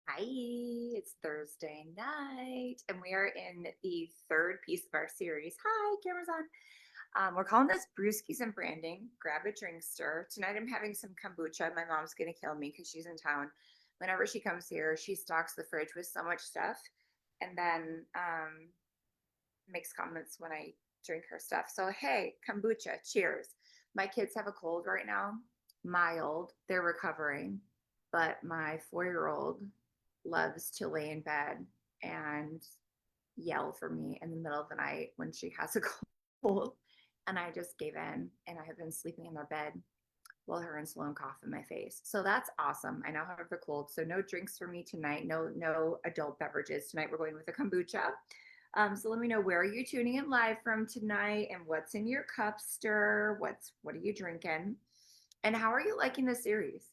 Hi, it's Thursday night, and we are in the third piece of our series. Hi, camera's on. We're calling this Brewskis and Branding. Grab a drink stir. Tonight I'm having some kombucha. My mom's gonna kill me because she's in town. Whenever she comes here, she stocks the fridge with so much stuff and then makes comments when I drink her stuff. So, hey, kombucha, cheers. My kids have a cold right now, mild. They're recovering, but my 4 year old loves to lay in bed and yell for me in the middle of the night when she has a cold. And I just gave in and I have been sleeping in their bed while her and Sloan cough in my face. So that's awesome. I now have a cold. So no drinks for me tonight. No adult beverages. Tonight we're going with a kombucha. So let me know, where are you tuning in live from tonight, and what's in your cup stir? What are you drinking? And how are you liking the series?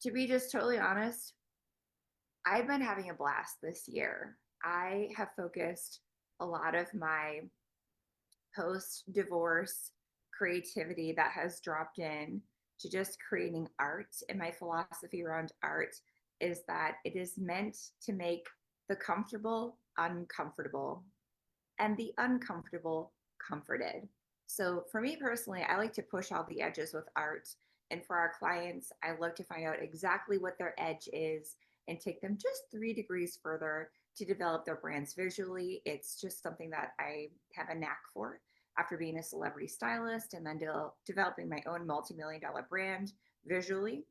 To be just totally honest, I've been having a blast this year. I have focused a lot of my post divorce creativity that has dropped in to just creating art. And my philosophy around art is that it is meant to make the comfortable uncomfortable and the uncomfortable comforted. So for me personally, I like to push all the edges with art. And for our clients, I love to find out exactly what their edge is and take them just 3 degrees further to develop their brands visually. It's just something that I have a knack for after being a celebrity stylist and then developing my own multi-million-dollar brand visually.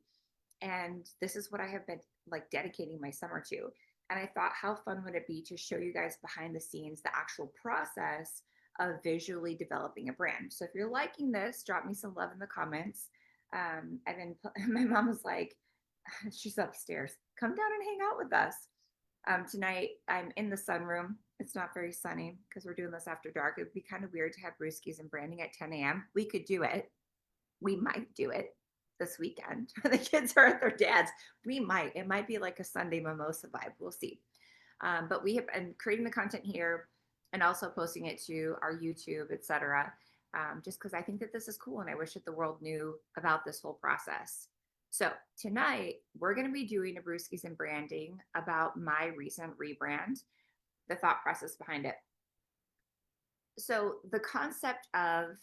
And this is what I have been like dedicating my summer to. And I thought, how fun would it be to show you guys behind the scenes the actual process of visually developing a brand? So if you're liking this, drop me some love in the comments. And then my mom was like, she's upstairs. Come down and hang out with us. Tonight, I'm in the sunroom. It's not very sunny because we're doing this after dark. It would be kind of weird to have brewskis and branding at 10 a.m. We could do it. We might do it this weekend. The kids are at their dad's. We might. It might be like a Sunday mimosa vibe. We'll see. But we have been creating the content here and also posting it to our YouTube, etc. Just because I think that this is cool and I wish that the world knew about this whole process. So tonight we're going to be doing a Brewskis and Branding about my recent rebrand, the thought process behind it. So the concept of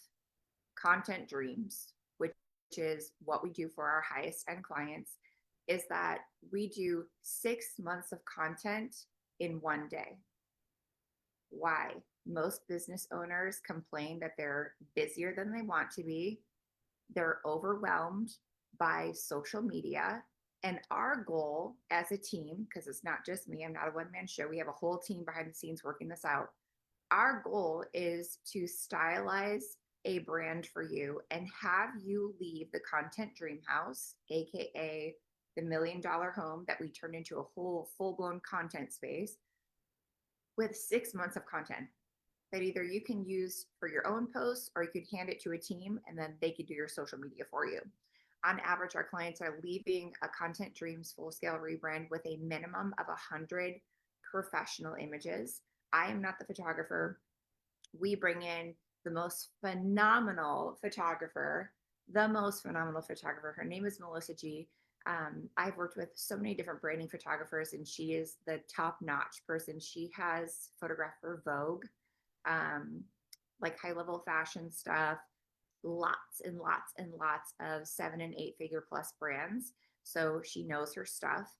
content dreams, which is what we do for our highest end clients, is that we do 6 months of content in one day. Why? Most business owners complain that they're busier than they want to be. They're overwhelmed by social media. And our goal as a team, because it's not just me, I'm not a one man show, we have a whole team behind the scenes working this out. Our goal is to stylize a brand for you and have you leave the content dream house, AKA the $1 million home that we turned into a whole full blown content space, with 6 months of content that either you can use for your own posts or you could hand it to a team and then they could do your social media for you. On average, our clients are leaving a Content Dreams full scale rebrand with a minimum of 100 professional images. I am not the photographer. We bring in the most phenomenal photographer, the most phenomenal photographer. Her name is Melissa G. I've worked with so many different branding photographers, and she is the top notch person. She has photographed for Vogue, um, like high level fashion stuff, lots and lots and lots of 7 and 8 figure plus brands. So she knows her stuff.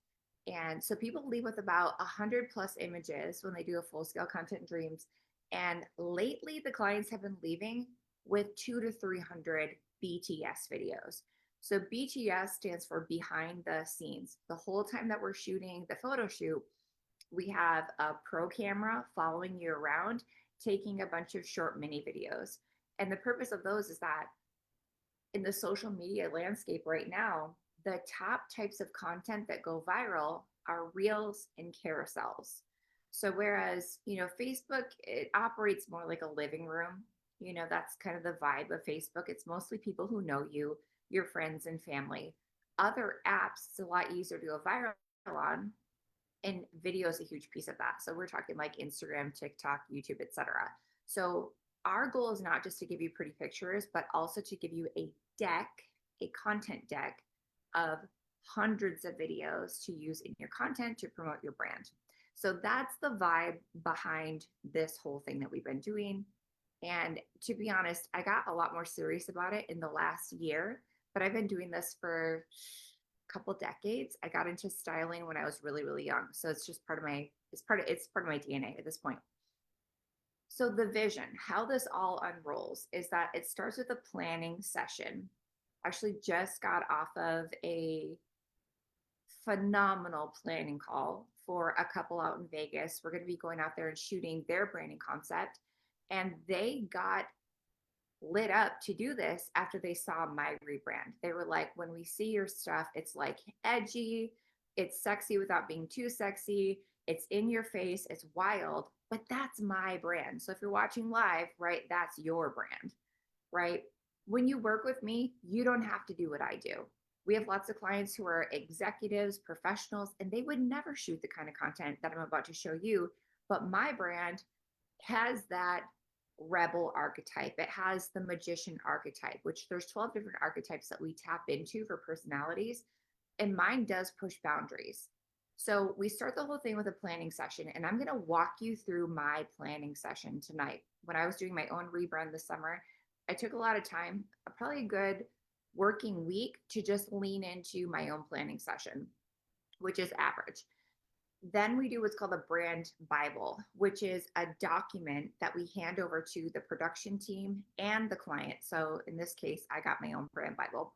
And so people leave with about 100 plus images when they do a full scale content dreams. And lately, the clients have been leaving with 2 to 300 BTS videos. So BTS stands for behind the scenes. The whole time that we're shooting the photo shoot, we have a pro camera following you around, taking a bunch of short mini videos. And the purpose of those is that in the social media landscape right now, the top types of content that go viral are reels and carousels. So whereas, Facebook, it operates more like a living room. That's kind of the vibe of Facebook. It's mostly people who know you, your friends and family. Other apps, it's a lot easier to go viral on, and video is a huge piece of that. So we're talking like Instagram, TikTok, YouTube, etc. So our goal is not just to give you pretty pictures, but also to give you a content deck of hundreds of videos to use in your content to promote your brand. So that's the vibe behind this whole thing that we've been doing. And to be honest, I got a lot more serious about it in the last year, but I've been doing this for a couple decades. I got into styling when I was really, really young. So it's just part of my DNA at this point. So the vision, how this all unrolls is that it starts with a planning session. Actually just got off of a phenomenal planning call for a couple out in Vegas. We're going to be going out there and shooting their branding concept. And they got lit up to do this after they saw my rebrand. They were like, when we see your stuff, it's like edgy, it's sexy without being too sexy, it's in your face, it's wild, but that's my brand. So if you're watching live, right, that's your brand, right? When you work with me, you don't have to do what I do. We have lots of clients who are executives, professionals, and they would never shoot the kind of content that I'm about to show you. But my brand has that rebel archetype. It has the magician archetype, which there's 12 different archetypes that we tap into for personalities. And mine does push boundaries. So we start the whole thing with a planning session, and I'm going to walk you through my planning session tonight. When I was doing my own rebrand this summer, I took a lot of time, probably a good working week, to just lean into my own planning session, which is average. Then we do what's called a brand Bible, which is a document that we hand over to the production team and the client. So in this case, I got my own brand Bible.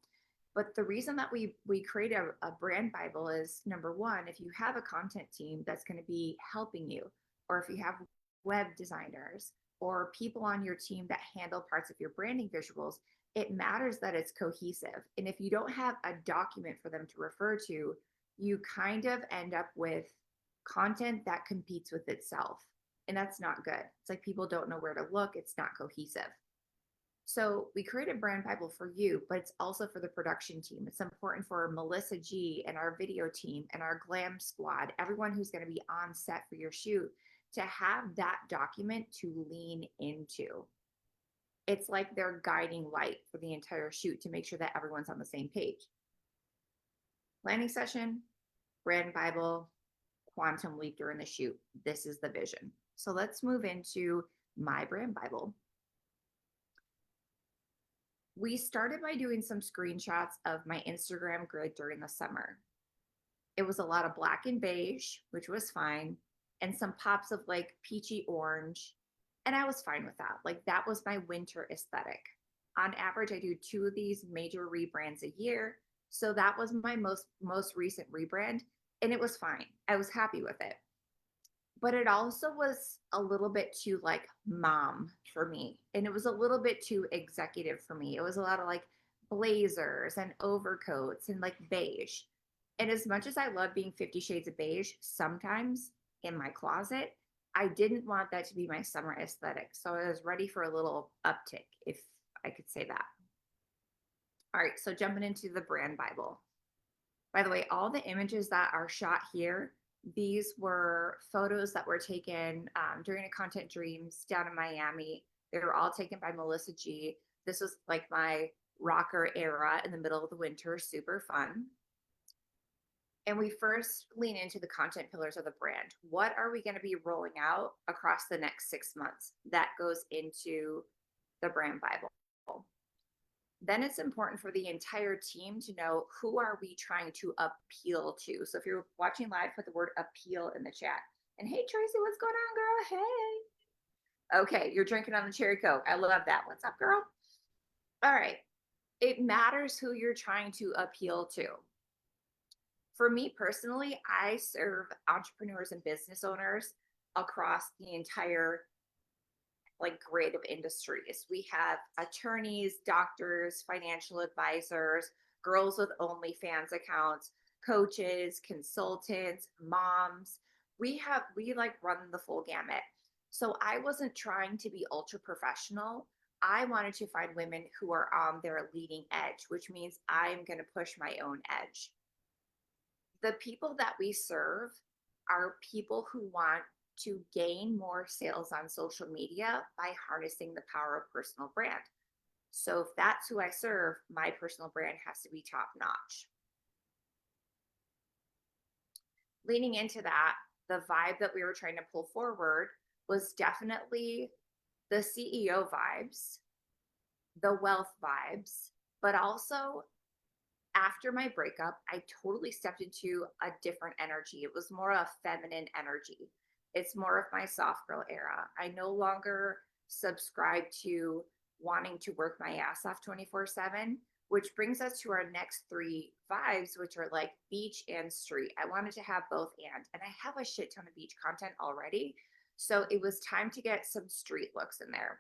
But the reason that we create a brand Bible is, number one, if you have a content team that's going to be helping you, or if you have web designers or people on your team that handle parts of your branding visuals, it matters that it's cohesive. And if you don't have a document for them to refer to, you kind of end up with content that competes with itself. And that's not good. It's like people don't know where to look. It's not cohesive. So we create a brand Bible for you, but it's also for the production team. It's important for Melissa G and our video team and our glam squad, everyone who's going to be on set for your shoot, to have that document to lean into. It's like their guiding light for the entire shoot to make sure that everyone's on the same page. Planning session, brand Bible, quantum leap during the shoot. This is the vision. So let's move into my brand Bible. We started by doing some screenshots of my Instagram grid during the summer. It was a lot of black and beige, which was fine, and some pops of like peachy orange. And I was fine with that. Like that was my winter aesthetic. On average, I do 2 of these major rebrands a year. So that was my most recent rebrand, and it was fine. I was happy with it. But it also was a little bit too like mom for me. And it was a little bit too executive for me. It was a lot of like blazers and overcoats and like beige. And as much as I love being 50 shades of beige sometimes in my closet, I didn't want that to be my summer aesthetic. So I was ready for a little uptick, if I could say that. All right, so jumping into the brand Bible. By the way, all the images that are shot here, these were photos that were taken during a Content Dreams down in Miami. They were all taken by Melissa G. This was like my rocker era in the middle of the winter, super fun. And we first lean into the content pillars of the brand. What are we going to be rolling out across the next 6 months? That goes into the brand Bible. Then it's important for the entire team to know, who are we trying to appeal to? So if you're watching live, put the word appeal in the chat. And hey, Tracy, what's going on, girl? Hey. Okay, you're drinking on the cherry Coke. I love that. What's up, girl? All right. It matters who you're trying to appeal to. For me personally, I serve entrepreneurs and business owners across the entire like grid of industries. We have attorneys, doctors, financial advisors, girls with OnlyFans accounts, coaches, consultants, moms. We like run the full gamut. So I wasn't trying to be ultra professional. I wanted to find women who are on their leading edge, which means I'm going to push my own edge. The people that we serve are people who want to gain more sales on social media by harnessing the power of personal brand. So if that's who I serve, my personal brand has to be top notch. leaning into that, the vibe that we were trying to pull forward was definitely the CEO vibes, the wealth vibes, but also after my breakup, I totally stepped into a different energy. It was more a feminine energy. It's more of my soft girl era. I no longer subscribe to wanting to work my ass off 24/7, which brings us to our next three vibes, which are like beach and street. I wanted to have both and I have a shit ton of beach content already. So it was time to get some street looks in there.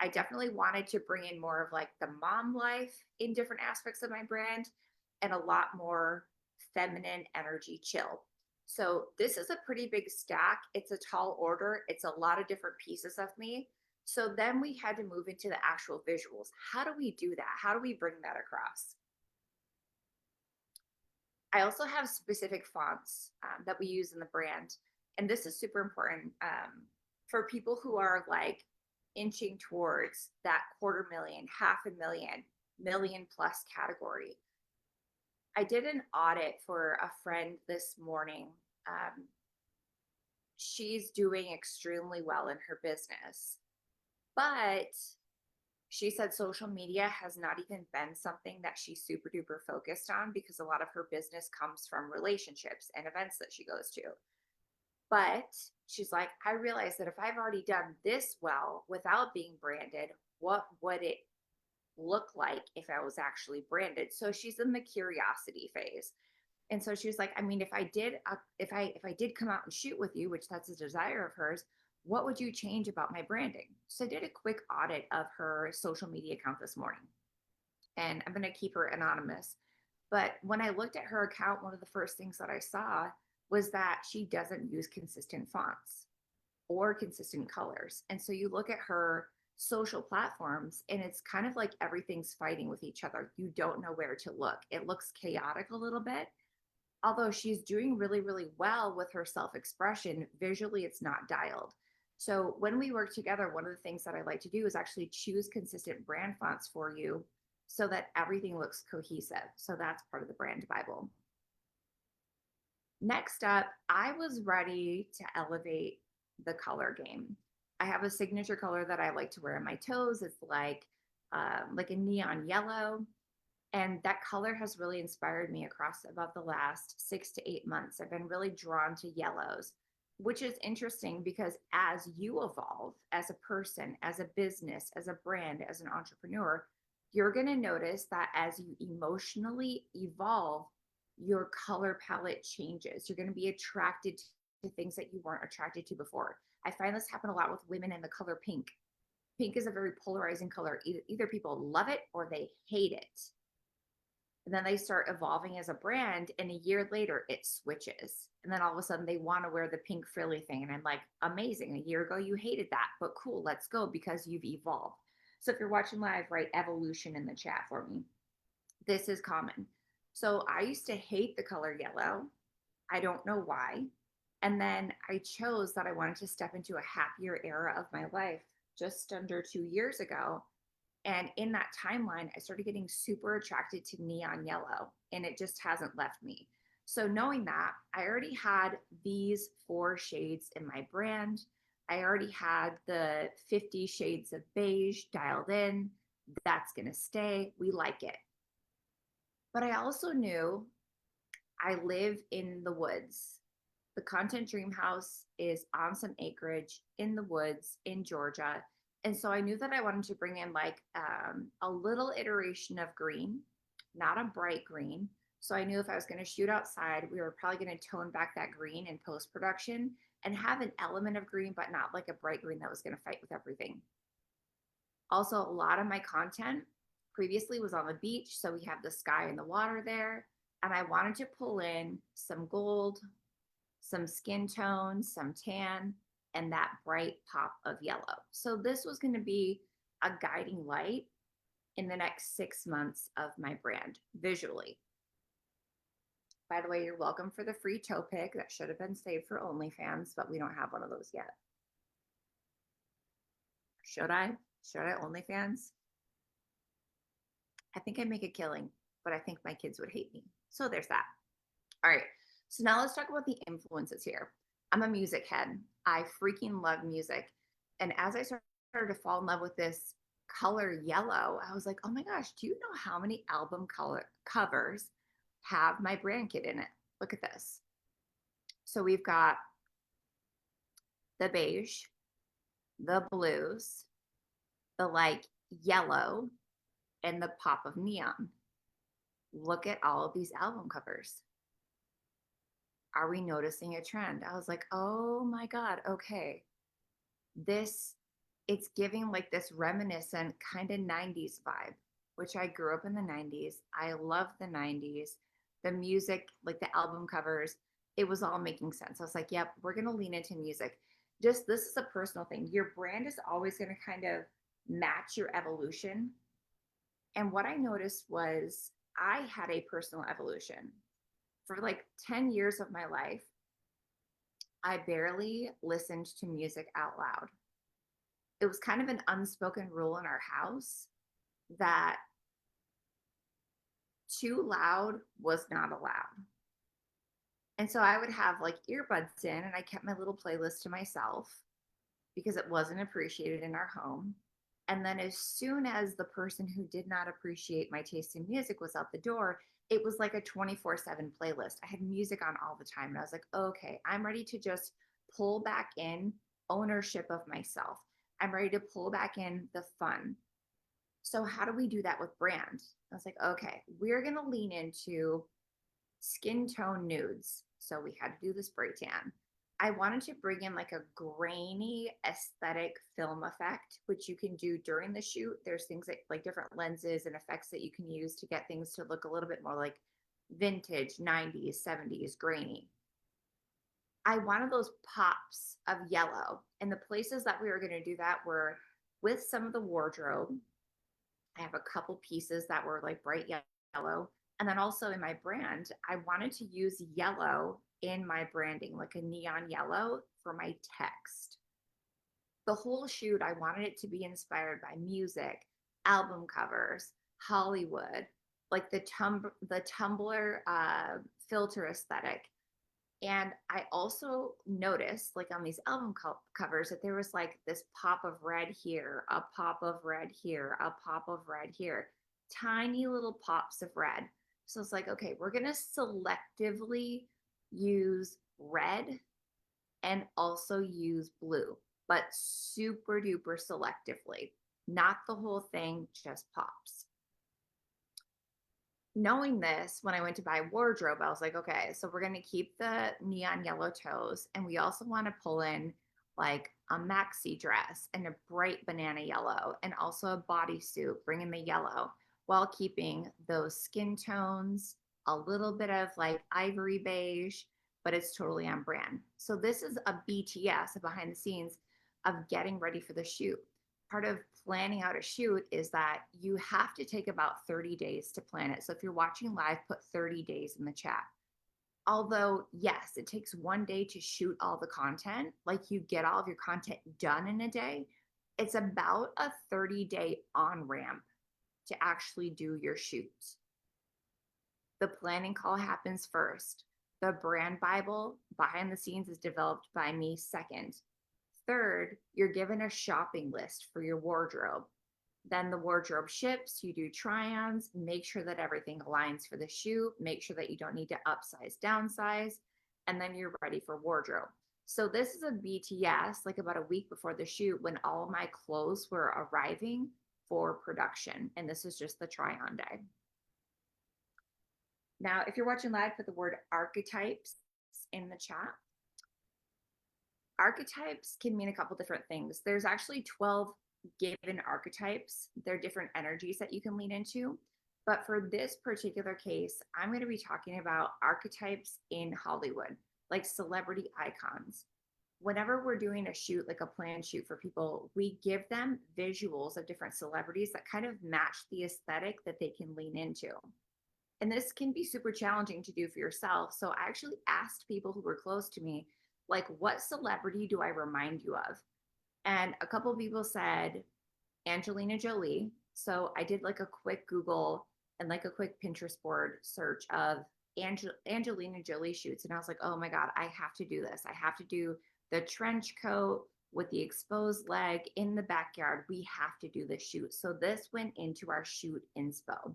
I definitely wanted to bring in more of like the mom life in different aspects of my brand and a lot more feminine energy chill. So this is a pretty big stack. It's a tall order. It's a lot of different pieces of me. So then we had to move into the actual visuals. How do we do that? How do we bring that across? I also have specific fonts that we use in the brand. And this is super important for people who are like inching towards that 250,000, 500,000, million plus category. I did an audit for a friend this morning. Um, she's doing extremely well in her business, but she said social media has not even been something that she's super duper focused on because a lot of her business comes from relationships and events that she goes to. But she's like, I realized that if I've already done this well without being branded, what would it look like if I was actually branded? So she's in the curiosity phase. And so she was like, I mean, if I did come out and shoot with you, which that's a desire of hers, what would you change about my branding? So I did a quick audit of her social media account this morning, and I'm going to keep her anonymous. But when I looked at her account, one of the first things that I saw was that she doesn't use consistent fonts or consistent colors. And so you look at her social platforms and it's kind of like everything's fighting with each other. You don't know where to look. It looks chaotic a little bit. Although she's doing really, really well with her self expression, visually it's not dialed. So when we work together, one of the things that I like to do is actually choose consistent brand fonts for you so that everything looks cohesive. So that's part of the brand Bible. Next up, I was ready to elevate the color game. I have a signature color that I like to wear on my toes. It's like a neon yellow, and that color has really inspired me across about the last 6 to 8 months. I've been really drawn to yellows, which is interesting because as you evolve as a person, as a business, as a brand, as an entrepreneur, you're going to notice that as you emotionally evolve, your color palette changes. You're going to be attracted to things that you weren't attracted to before. I find this happen a lot with women in the color pink. Pink is a very polarizing color. Either people love it or they hate it, and then they start evolving as a brand, and a year later it switches, and then all of a sudden they want to wear the pink frilly thing, and I'm like, amazing, a year ago you hated that, but cool, let's go, because you've evolved. So if you're watching live, write evolution in the chat for me. This is common. So I used to hate the color yellow. I don't know why. And then I chose that I wanted to step into a happier era of my life just under 2 years ago. And in that timeline, I started getting super attracted to neon yellow, and it just hasn't left me. So, knowing that, I already had these four shades in my brand. I already had the 50 shades of beige dialed in. That's going to stay. We like it. But I also knew I live in the woods. The Content Dream House is on some acreage in the woods in Georgia. And so I knew that I wanted to bring in like a little iteration of green, not a bright green. So I knew if I was going to shoot outside, we were probably going to tone back that green in post production and have an element of green, but not like a bright green that was going to fight with everything. Also, a lot of my content previously was on the beach. So we have the sky and the water there. And I wanted to pull in some gold, some skin tone, some tan, and that bright pop of yellow. So this was going to be a guiding light in the next 6 months of my brand visually. By the way, you're welcome for the free toe pick that should have been saved for OnlyFans, but we don't have one of those yet. Should I? Should I OnlyFans? I think I make a killing, but I think my kids would hate me. So there's that. All right. So now let's talk about the influences here. I'm a music head. I freaking love music. And as I started to fall in love with this color yellow, I was like, oh my gosh, do you know how many album color covers have my brand kit in it? Look at this. So we've got the beige, the blues, the like yellow, and the pop of neon. Look at all of these album covers. Are we noticing a trend? I was like, oh my God, okay. This, it's giving like this reminiscent kind of 90s vibe, which I grew up in the 90s. I love the 90s. The music, like the album covers, it was all making sense. I was like, yep, we're going to lean into music. Just this is a personal thing. Your brand is always going to kind of match your evolution. And what I noticed was I had a personal evolution. For like 10 years of my life, I barely listened to music out loud. It was kind of an unspoken rule in our house that too loud was not allowed. And so I would have like earbuds in and I kept my little playlist to myself because it wasn't appreciated in our home. And then as soon as the person who did not appreciate my taste in music was out the door, it was like a 24/7 playlist. I had music on all the time. And I was like, okay, I'm ready to just pull back in ownership of myself. I'm ready to pull back in the fun. So, how do we do that with brand? I was like, okay, we're going to lean into skin tone nudes. So we had to do the spray tan. I wanted to bring in like a grainy aesthetic film effect, which you can do during the shoot. There's things like different lenses and effects that you can use to get things to look a little bit more like vintage 90s, 70s, grainy. I wanted those pops of yellow. And the places that we were going to do that were with some of the wardrobe. I have a couple pieces that were like bright yellow. And then also in my brand, I wanted to use yellow in my branding, like a neon yellow for my text. The whole shoot, I wanted it to be inspired by music, album covers, Hollywood, like the Tumblr filter aesthetic. And I also noticed, like on these album covers, that there was like this pop of red here, a pop of red here, a pop of red here, tiny little pops of red. So it's like, okay, we're going to selectively use red and also use blue, but super duper selectively, not the whole thing, just pops. Knowing this, when I went to buy wardrobe, I was like, okay, so we're going to keep the neon yellow toes. And we also want to pull in like a maxi dress and a bright banana yellow and also a bodysuit, bring in the yellow while keeping those skin tones, a little bit of like ivory beige, but it's totally on brand. So this is a BTS, a behind the scenes of getting ready for the shoot. Part of planning out a shoot is that you have to take about 30 days to plan it. So if you're watching live, put 30 days in the chat. Although, yes, it takes one day to shoot all the content, like you get all of your content done in a day. It's about a 30-day on ramp to actually do your shoots. The planning call happens first. The brand Bible behind the scenes is developed by me second. Third, you're given a shopping list for your wardrobe. Then the wardrobe ships, you do try-ons, make sure that everything aligns for the shoot, make sure that you don't need to upsize, downsize, and then you're ready for wardrobe. So this is a BTS, like about a week before the shoot when all of my clothes were arriving for production. And this is just the try-on day. Now, if you're watching live, put the word archetypes in the chat. Archetypes can mean a couple different things. There's actually 12 given archetypes. They're different energies that you can lean into. But for this particular case, I'm going to be talking about archetypes in Hollywood, like celebrity icons. Whenever we're doing a shoot, like a planned shoot for people, we give them visuals of different celebrities that kind of match the aesthetic that they can lean into. And this can be super challenging to do for yourself. So I actually asked people who were close to me, like, what celebrity do I remind you of? And a couple of people said Angelina Jolie. So I did like a quick Google and like a quick Pinterest board search of Angelina Jolie shoots. And I was like, oh my God, I have to do this. I have to do the trench coat with the exposed leg in the backyard. We have to do this shoot. So this went into our shoot inspo.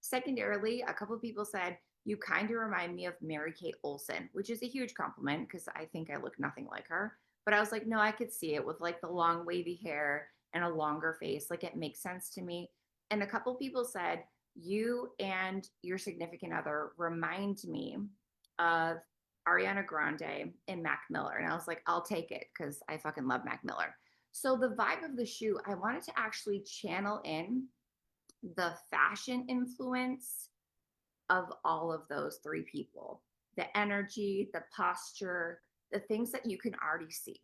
Secondarily, a couple of people said, you kind of remind me of Mary Kate Olsen, which is a huge compliment because I think I look nothing like her. But I was like, no, I could see it with like the long wavy hair and a longer face. Like it makes sense to me. And a couple of people said, you and your significant other remind me of Ariana Grande and Mac Miller. And I was like, I'll take it because I fucking love Mac Miller. So the vibe of the shoe, I wanted to actually channel in the fashion influence of all of those three people, the energy, the posture, the things that you can already see.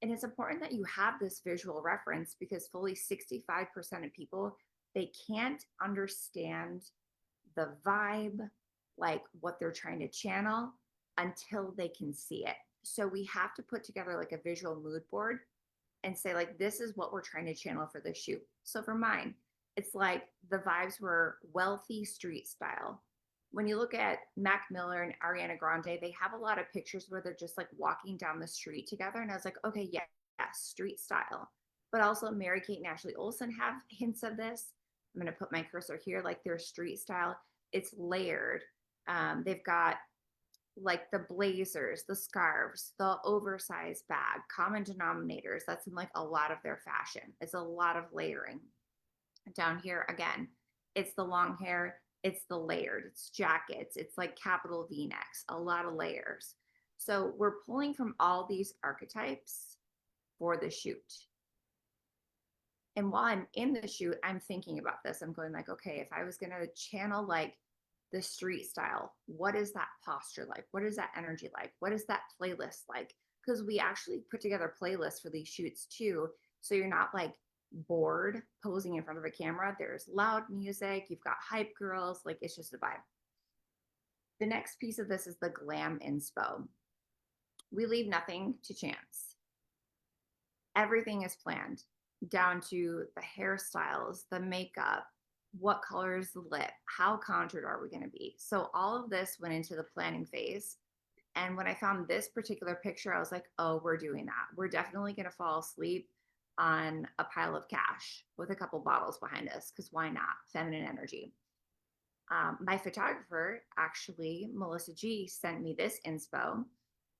And it's important that you have this visual reference because fully 65% of people, they can't understand the vibe, like what they're trying to channel until they can see it. So we have to put together like a visual mood board and say like, this is what we're trying to channel for the shoot. So for mine, it's like the vibes were wealthy street style. When you look at Mac Miller and Ariana Grande, they have a lot of pictures where they're just like walking down the street together. And I was like, okay, yeah, street style. But also Mary Kate and Ashley Olsen have hints of this. I'm going to put my cursor here, like their street style. It's layered. They've got like the blazers, the scarves, the oversized bag, common denominators. That's in like a lot of their fashion. It's a lot of layering. Down here, again, it's the long hair, it's the layered, it's jackets, it's like capital V-necks, a lot of layers. So we're pulling from all these archetypes for the shoot. And while I'm in the shoot, I'm thinking about this. I'm going like, okay, if I was going to channel like the street style, what is that posture like? What is that energy like? What is that playlist like? Because we actually put together playlists for these shoots too. So you're not like bored posing in front of a camera. There's loud music, you've got hype girls, like it's just a vibe. The next piece of this is the glam inspo. We leave nothing to chance. Everything is planned down to the hairstyles, the makeup, what color is the lip, how contoured are we going to be. So all of this went into the planning phase. And when I found this particular picture, I was like, oh, we're doing that. We're definitely going to fall asleep on a pile of cash with a couple bottles behind us because why not? Feminine energy. My photographer, actually, Melissa G, sent me this inspo.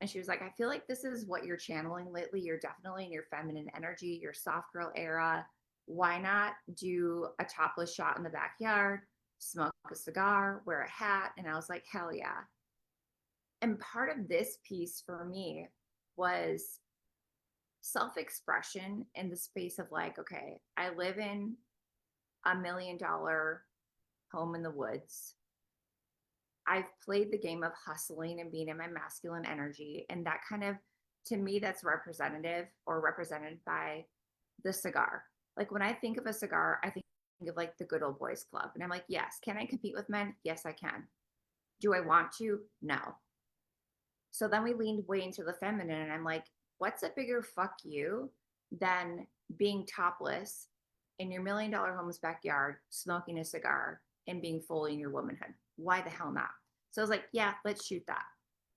And she was like, I feel like this is what you're channeling lately. You're definitely in your feminine energy, your soft girl era. Why not do a topless shot in the backyard, smoke a cigar, wear a hat? And I was like, hell yeah. And part of this piece for me was self-expression in the space of like, okay, I live in $1 million home in the woods. I've played the game of hustling and being in my masculine energy. And that kind of, to me, that's representative or represented by the cigar. Like when I think of a cigar, I think of like the good old boys club. And I'm like, yes, can I compete with men? Yes, I can. Do I want to? No. So then we leaned way into the feminine. And I'm like, what's a bigger fuck you than being topless in your $1 million home's backyard, smoking a cigar and being fully in your womanhood? Why the hell not? So I was like, yeah, let's shoot that.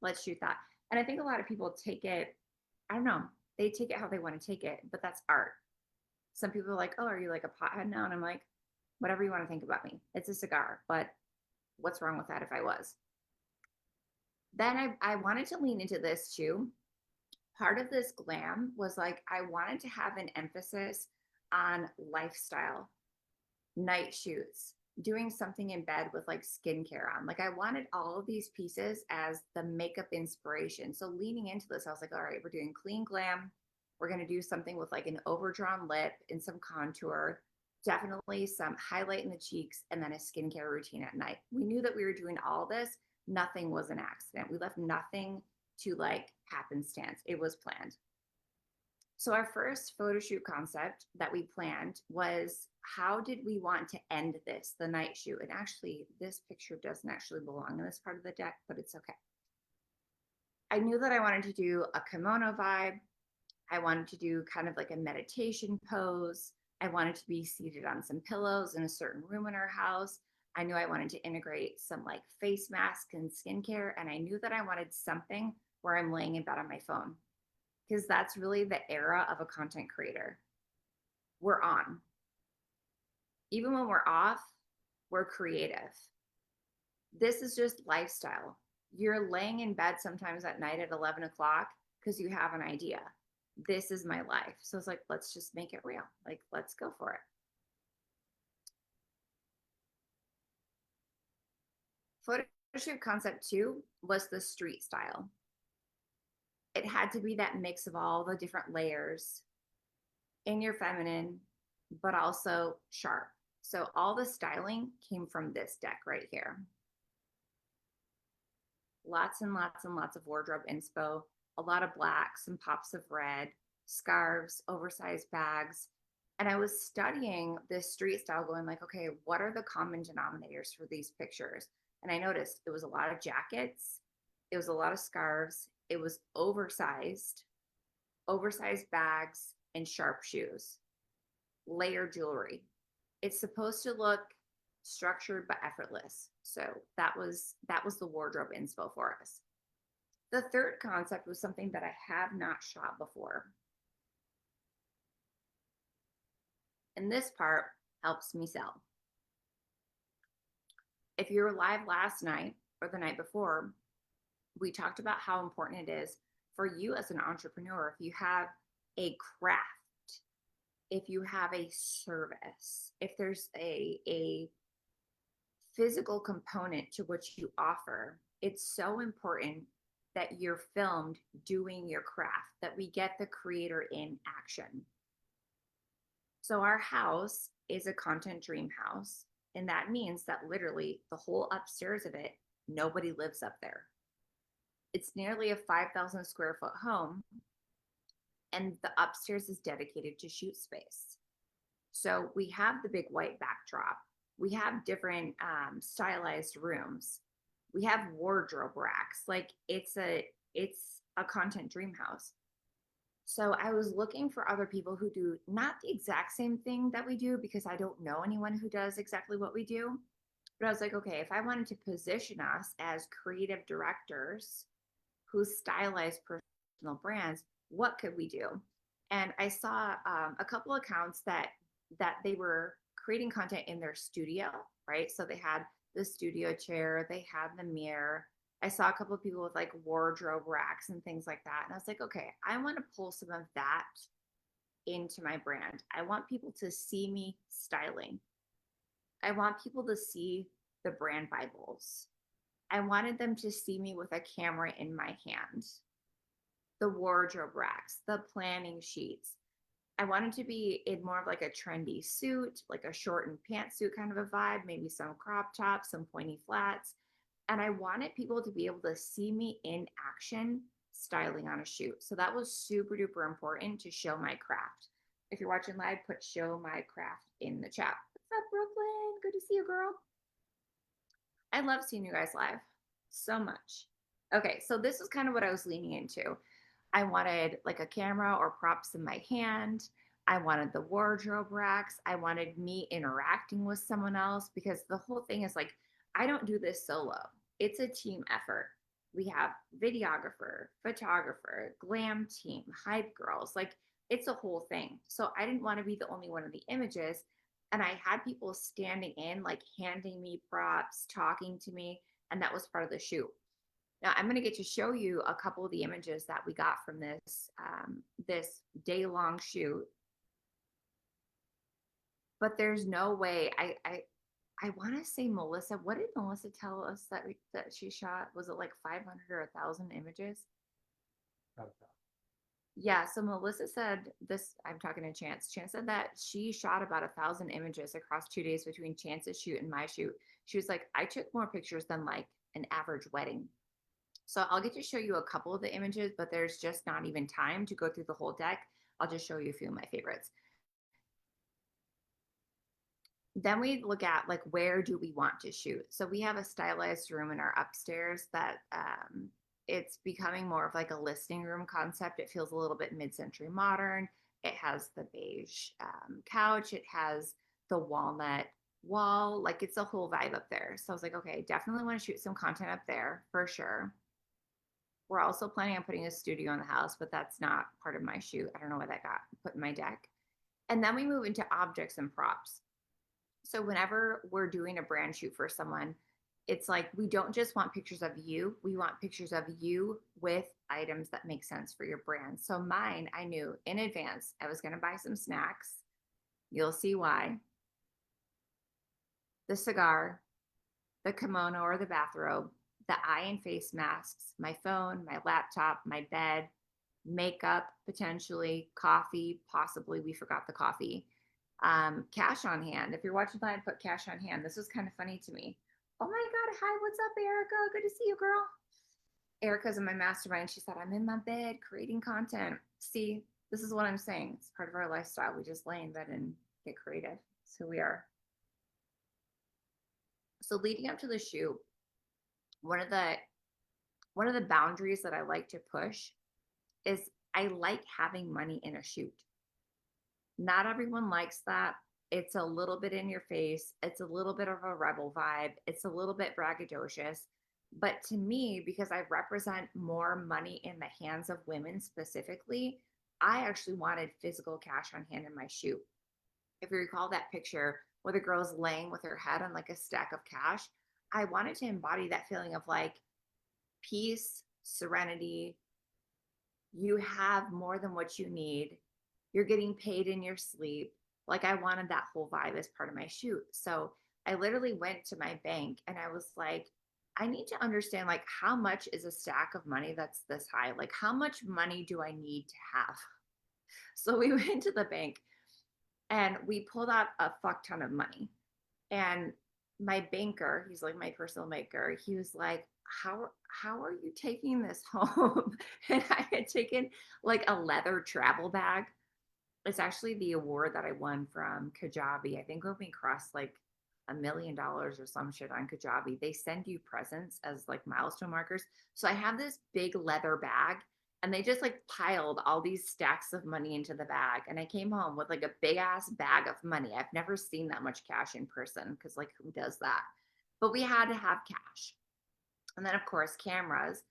Let's shoot that. And I think a lot of people take it, I don't know, they take it how they want to take it, but that's art. Some people are like, oh, are you like a pothead now? And I'm like, whatever you want to think about me. It's a cigar, but what's wrong with that if I was? Then I wanted to lean into this too. Part of this glam was like, I wanted to have an emphasis on lifestyle, night shoots, doing something in bed with like skincare on. Like I wanted all of these pieces as the makeup inspiration. So leaning into this, I was like, all right, we're doing clean glam. We're going to do something with like an overdrawn lip and some contour, definitely some highlight in the cheeks, and then a skincare routine at night. We knew that we were doing all this. Nothing was an accident. We left nothing to like happenstance. It was planned. So our first photo shoot concept that we planned was how did we want to end this, the night shoot? And actually, this picture doesn't actually belong in this part of the deck, but it's okay. I knew that I wanted to do a kimono vibe. I wanted to do kind of like a meditation pose. I wanted to be seated on some pillows in a certain room in our house. I knew I wanted to integrate some like face mask and skincare. And I knew that I wanted something where I'm laying in bed on my phone because that's really the era of a content creator. We're on. Even when we're off, we're creative. This is just lifestyle. You're laying in bed sometimes at night at 11 o'clock because you have an idea. This is my life. So it's like, let's just make it real. Like, let's go for it. Photo shoot concept two was the street style. It had to be that mix of all the different layers in your feminine, but also sharp. So all the styling came from this deck right here. Lots and lots and lots of wardrobe inspo, a lot of black, some pops of red, scarves, oversized bags. And I was studying this street style, going like, okay, what are the common denominators for these pictures? And I noticed it was a lot of jackets, it was a lot of scarves, it was oversized bags, and sharp shoes, layered jewelry. It's supposed to look structured but effortless. So that was the wardrobe inspo for us. The third concept was something that I have not shot before. And this part helps me sell. If you were live last night or the night before, we talked about how important it is for you as an entrepreneur. If you have a craft, if you have a service, if there's a physical component to what you offer, it's so important that you're filmed doing your craft, that we get the creator in action. So our house is a content dream house. And that means that literally the whole upstairs of it, nobody lives up there. It's nearly a 5,000 square foot home. And the upstairs is dedicated to shoot space. So we have the big white backdrop. We have different stylized rooms. We have wardrobe racks. Like it's a content dream house. So I was looking for other people who do not the exact same thing that we do, because I don't know anyone who does exactly what we do. But I was like, okay, if I wanted to position us as creative directors who stylize personal brands, what could we do? And I saw a couple accounts that they were creating content in their studio, right? So they had the studio chair, they had the mirror. I saw a couple of people with like wardrobe racks and things like that. And I was like, okay, I want to pull some of that into my brand. I want people to see me styling. I want people to see the brand Bibles. I wanted them to see me with a camera in my hand, the wardrobe racks, the planning sheets. I wanted to be in more of like a trendy suit, like a shortened pantsuit kind of a vibe, maybe some crop tops, some pointy flats. And I wanted people to be able to see me in action styling on a shoot. So that was super duper important to show my craft. If you're watching live, put show my craft in the chat. What's up, Brooklyn? Good to see you, girl. I love seeing you guys live so much. Okay, so this is kind of what I was leaning into. I wanted like a camera or props in my hand. I wanted the wardrobe racks. I wanted me interacting with someone else, because the whole thing is like, I don't do this solo. It's a team effort. We have videographer, photographer, glam team, hype girls. Like it's a whole thing. So I didn't want to be the only one of the images. And I had people standing in, like handing me props, talking to me. And that was part of the shoot. Now I'm going to get to show you a couple of the images that we got from this day-long shoot. But there's no way I want to say Melissa. What did Melissa tell us that she shot? Was it like 500 or 1,000 images? Okay. Yeah. So Melissa said this. I'm talking to Chance. Chance said that she shot about 1,000 images across 2 days between Chance's shoot and my shoot. She was like, I took more pictures than like an average wedding. So I'll get to show you a couple of the images, but there's just not even time to go through the whole deck. I'll just show you a few of my favorites. Then we look at like, where do we want to shoot? So we have a stylized room in our upstairs that it's becoming more of like a listing room concept. It feels a little bit mid-century modern. It has the beige couch. It has the walnut wall. Like it's a whole vibe up there. So I was like, okay, definitely want to shoot some content up there for sure. We're also planning on putting a studio in the house, but that's not part of my shoot. I don't know why that got put in my deck. And then we move into objects and props. So whenever we're doing a brand shoot for someone, it's like we don't just want pictures of you, we want pictures of you with items that make sense for your brand. So mine, I knew in advance I was going to buy some snacks. You'll see why. The cigar, the kimono or the bathrobe, the eye and face masks, my phone, my laptop, my bed, makeup, potentially, coffee, possibly. We forgot the coffee. Cash on hand. If you're watching live, put cash on hand. This was kind of funny to me. Oh my God. Hi, what's up, Erica? Good to see you, girl. Erica's in my mastermind. She said, I'm in my bed creating content. See, this is what I'm saying. It's part of our lifestyle. We just lay in bed and get creative. That's who we are. So leading up to the shoot, one of the one of the boundaries that I like to push is I like having money in a shoot. Not everyone likes that. It's a little bit in your face. It's a little bit of a rebel vibe. It's a little bit braggadocious. But to me, because I represent more money in the hands of women specifically, I actually wanted physical cash on hand in my shoot. If you recall that picture where the girl's laying with her head on like a stack of cash, I wanted to embody that feeling of like peace, serenity. You have more than what you need. You're getting paid in your sleep. Like I wanted that whole vibe as part of my shoot. So I literally went to my bank and I was like, I need to understand like how much is a stack of money that's this high? Like how much money do I need to have? So we went to the bank and we pulled out a fuck ton of money. And my banker, he's like my personal banker, he was like, how are you taking this home? And I had taken like a leather travel bag. It's actually the award that I won from Kajabi. I think when we crossed like $1 million or some shit on Kajabi, they send you presents as like milestone markers. So I have this big leather bag and they just like piled all these stacks of money into the bag. And I came home with like a big ass bag of money. I've never seen that much cash in person because like who does that? But we had to have cash. And then of course cameras.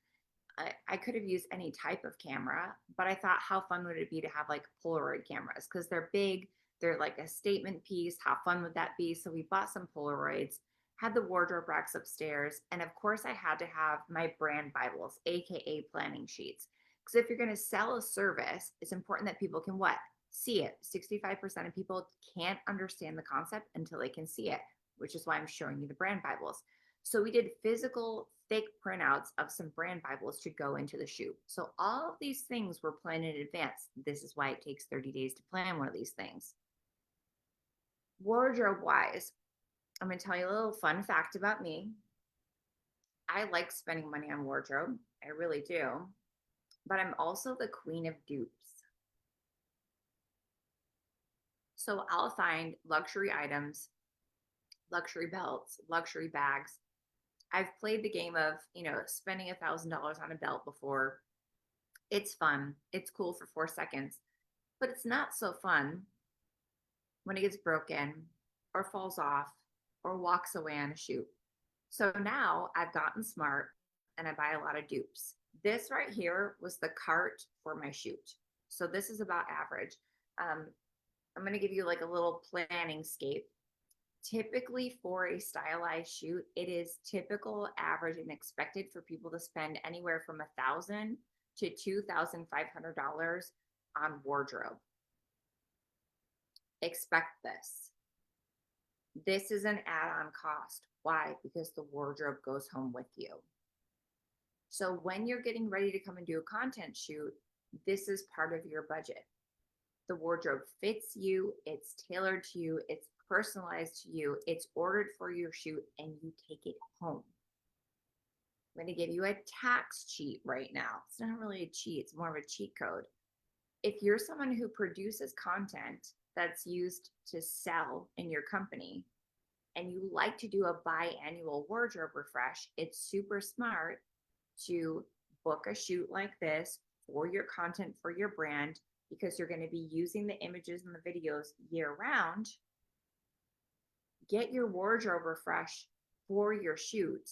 I could have used any type of camera, but I thought how fun would it be to have like Polaroid cameras because they're big, they're like a statement piece. How fun would that be? So we bought some Polaroids, had the wardrobe racks upstairs, and of course I had to have my brand Bibles, aka planning sheets. Because if you're going to sell a service, it's important that people can what? See it. 65% of people can't understand the concept until they can see it, which is why I'm showing you the brand Bibles. So we did physical thick printouts of some brand Bibles to go into the shoot. So all of these things were planned in advance. This is why it takes 30 days to plan one of these things. Wardrobe wise, I'm going to tell you a little fun fact about me. I like spending money on wardrobe. I really do. But I'm also the queen of dupes. So I'll find luxury items, luxury belts, luxury bags. I've played the game of, spending $1,000 on a belt before. It's fun. It's cool for 4 seconds, but it's not so fun when it gets broken or falls off or walks away on a shoot. So now I've gotten smart and I buy a lot of dupes. This right here was the cart for my shoot. So this is about average. I'm going to give you like a little planning scape. Typically for a stylized shoot, it is typical, average, and expected for people to spend anywhere from $1,000 to $2,500 on wardrobe. Expect this. This is an add-on cost. Why? Because the wardrobe goes home with you. So when you're getting ready to come and do a content shoot, this is part of your budget. The wardrobe fits you, it's tailored to you, it's personalized to you, it's ordered for your shoot, and you take it home. I'm going to give you a tax cheat right now. It's not really a cheat, it's more of a cheat code. If you're someone who produces content that's used to sell in your company and you like to do a biannual wardrobe refresh, it's super smart to book a shoot like this for your content for your brand because you're going to be using the images and the videos year round. get your wardrobe refresh for your shoot.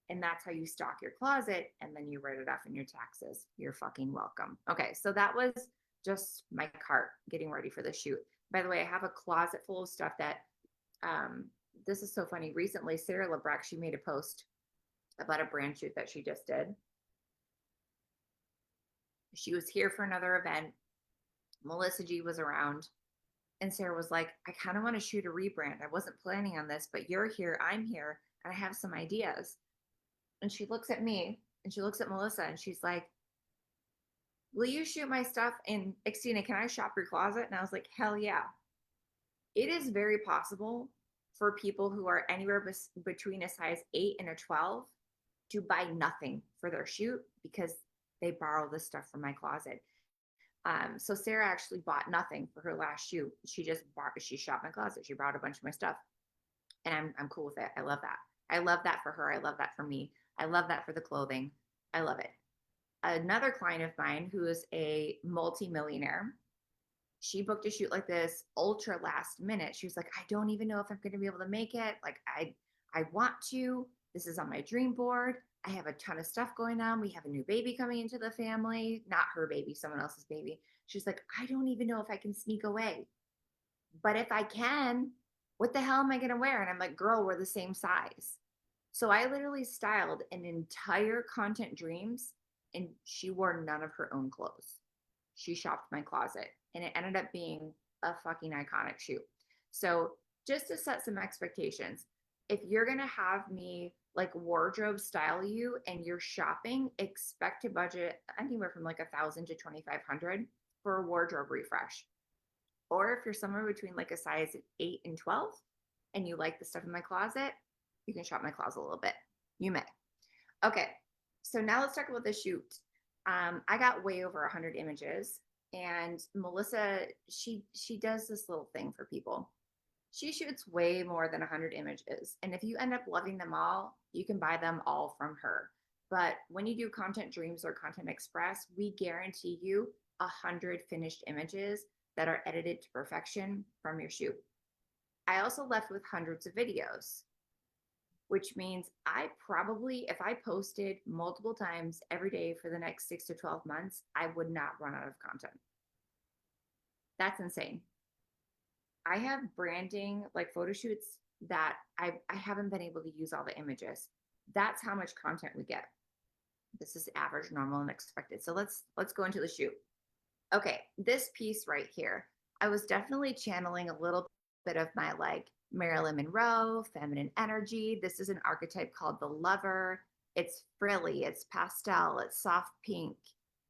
And that's how you stock your closet. And then you write it off in your taxes. You're fucking welcome. Okay. So that was just my cart getting ready for the shoot. By the way, I have a closet full of stuff that, um, this is so funny. Recently, Sarah Lebrecht, she made a post about a brand shoot that she just did. She was here for another event. Melissa G was around. And Sarah was like, I kind of want to shoot a rebrand. I wasn't planning on this, but you're here, I'm here, and I have some ideas. And she looks at me and she looks at Melissa and she's like, will you shoot my stuff? And Xtina, can I shop your closet? And I was like, hell yeah. It is very possible for people who are anywhere between a size 8 and a 12 to buy nothing for their shoot because they borrow this stuff from my closet. So Sarah actually bought nothing for her last shoot. She shopped my closet. She brought a bunch of my stuff, and I'm cool with it. I love that. I love that for her. I love that for me. I love that for the clothing. I love it. Another client of mine who is a multi-millionaire, she booked a shoot like this ultra last minute. She was like, I don't even know if I'm going to be able to make it. Like I want to. This is on my dream board. I have a ton of stuff going on. We have a new baby coming into the family, not her baby, someone else's baby. She's like, I don't even know if I can sneak away. But if I can, what the hell am I going to wear? And I'm like, girl, we're the same size. So I literally styled an entire Content Dreams and she wore none of her own clothes. She shopped my closet and it ended up being a fucking iconic shoot. So just to set some expectations, if you're going to have me like wardrobe style you and you're shopping, expect to budget anywhere from like 1,000 to 2,500 for a wardrobe refresh. Or if you're somewhere between like a size 8 and 12 and you like the stuff in my closet, you can shop my closet a little bit. You may. Okay, so now let's talk about the shoot. I got way over 100 images, and Melissa, she does this little thing for people. She shoots way more than 100 images, and if you end up loving them all, you can buy them all from her. But when you do Content Dreams or Content Express, we guarantee you 100 finished images that are edited to perfection from your shoot. I also left with hundreds of videos, which means I probably, if I posted multiple times every day for the next 6 to 12 months, I would not run out of content. That's insane. I have branding, like photo shoots, that I haven't been able to use all the images. That's how much content we get. This is average, normal, and expected. So let's go into the shoot. Okay, this piece right here, I was definitely channeling a little bit of my like Marilyn Monroe, feminine energy. This is an archetype called the lover. It's frilly, it's pastel, it's soft pink,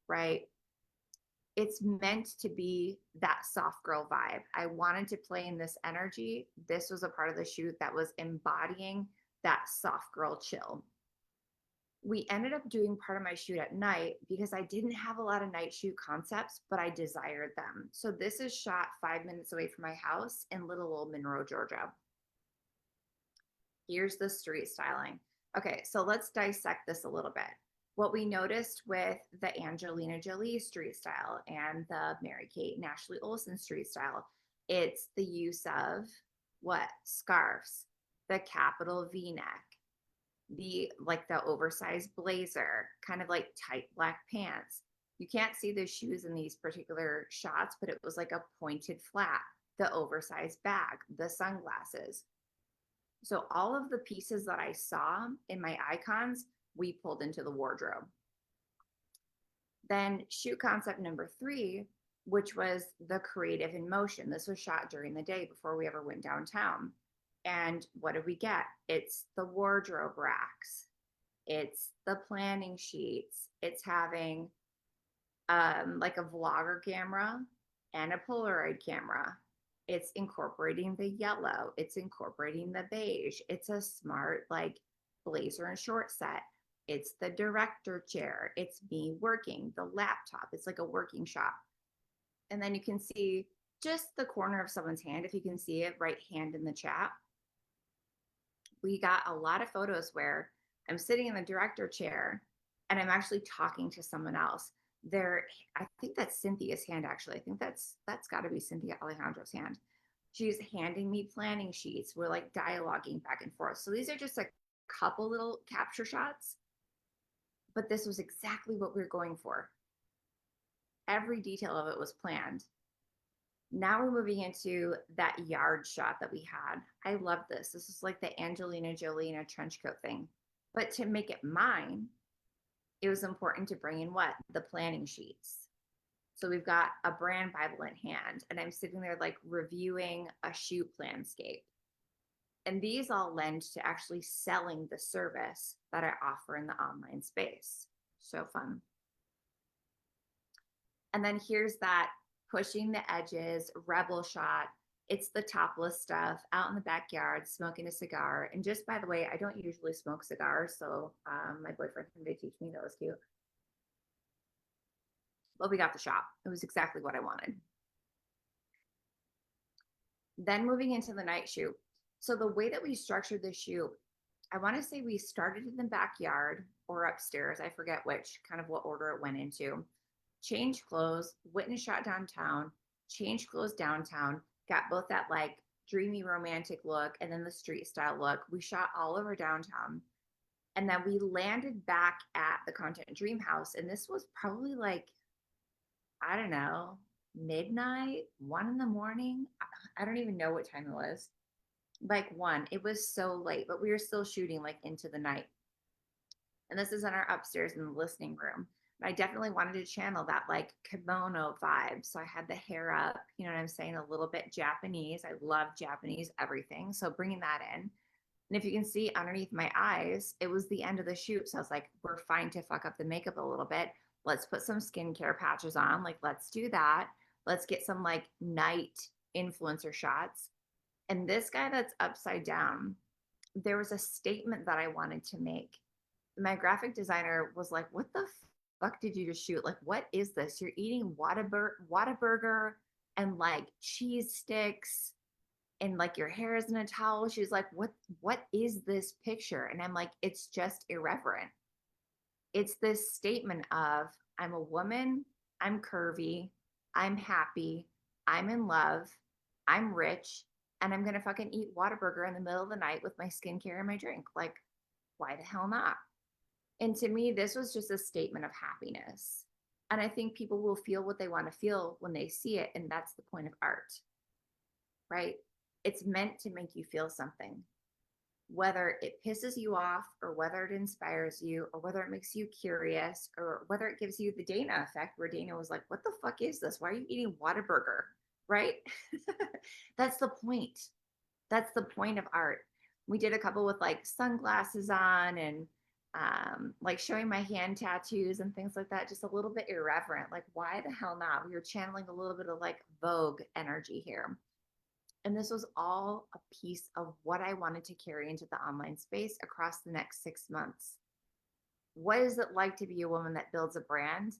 right? It's meant to be that soft girl vibe. I wanted to play in this energy. This was a part of the shoot that was embodying that soft girl chill. We ended up doing part of my shoot at night because I didn't have a lot of night shoot concepts, but I desired them. So this is shot 5 minutes away from my house in little old Monroe, Georgia. Here's the street styling. Okay, so let's dissect this a little bit. What we noticed with the Angelina Jolie street style and the Mary-Kate and Ashley Olsen street style, it's the use of what? Scarves, the capital V-neck, the oversized blazer, kind of like tight black pants. You can't see the shoes in these particular shots, but it was like a pointed flat, the oversized bag, the sunglasses. So all of the pieces that I saw in my icons, we pulled into the wardrobe. Then shoot concept number 3, which was the creative in motion. This was shot during the day before we ever went downtown. And what did we get? It's the wardrobe racks. It's the planning sheets. It's having like a vlogger camera and a Polaroid camera. It's incorporating the yellow. It's incorporating the beige. It's a smart like blazer and short set. It's the director chair. It's me working, the laptop. It's like a working shot. And then you can see just the corner of someone's hand. If you can see it, right hand in the chat. We got a lot of photos where I'm sitting in the director chair and I'm actually talking to someone else. I think that's Cynthia's hand, actually. I think that's got to be Cynthia Alejandro's hand. She's handing me planning sheets. We're like dialoguing back and forth. So these are just a couple little capture shots, but this was exactly what we were going for. Every detail of it was planned. Now we're moving into that yard shot that we had. I love this. This is like the Angelina Jolie in a trench coat thing. But to make it mine, it was important to bring in what? The planning sheets. So we've got a brand Bible in hand, and I'm sitting there like reviewing a shoot landscape. And these all lend to actually selling the service that I offer in the online space. So fun. And then here's that pushing the edges, rebel shot. It's the topless stuff out in the backyard, smoking a cigar. And just by the way, I don't usually smoke cigars. So my boyfriend did teach me. That was cute. But we got the shot. It was exactly what I wanted. Then moving into the night shoot. So the way that we structured the shoot, I want to say we started in the backyard or upstairs. I forget which, kind of what order it went into. Changed clothes, witness shot downtown, changed clothes downtown, got both that like dreamy romantic look and then the street style look. We shot all over downtown. And then we landed back at the Content Dream House. And this was probably like, I don't know, midnight, 1 in the morning. I don't even know what time it was. Like one, it was so late, but we were still shooting like into the night. And this is in our upstairs in the listening room. But I definitely wanted to channel that like kimono vibe. So I had the hair up, you know what I'm saying? A little bit Japanese. I love Japanese everything. So bringing that in. And if you can see underneath my eyes, it was the end of the shoot. So I was like, we're fine to fuck up the makeup a little bit. Let's put some skincare patches on. Like, let's do that. Let's get some like night influencer shots. And this guy that's upside down, there was a statement that I wanted to make. My graphic designer was like, what the fuck did you just shoot? Like, what is this? You're eating Whataburger and like cheese sticks and like your hair is in a towel. She's like, what is this picture? And I'm like, it's just irreverent. It's this statement of I'm a woman, I'm curvy, I'm happy, I'm in love, I'm rich, and I'm gonna fucking eat Whataburger in the middle of the night with my skincare and my drink. Like, why the hell not? And to me, this was just a statement of happiness. And I think people will feel what they want to feel when they see it. And that's the point of art, right? It's meant to make you feel something, whether it pisses you off or whether it inspires you or whether it makes you curious or whether it gives you the Dana effect where Dana was like, what the fuck is this? Why are you eating Whataburger? Right? That's the point. That's the point of art. We did a couple with like sunglasses on and like showing my hand tattoos and things like that, just a little bit irreverent. Like, why the hell not? We were channeling a little bit of like Vogue energy here. And this was all a piece of what I wanted to carry into the online space across the next 6 months. What is it like to be a woman that builds a brand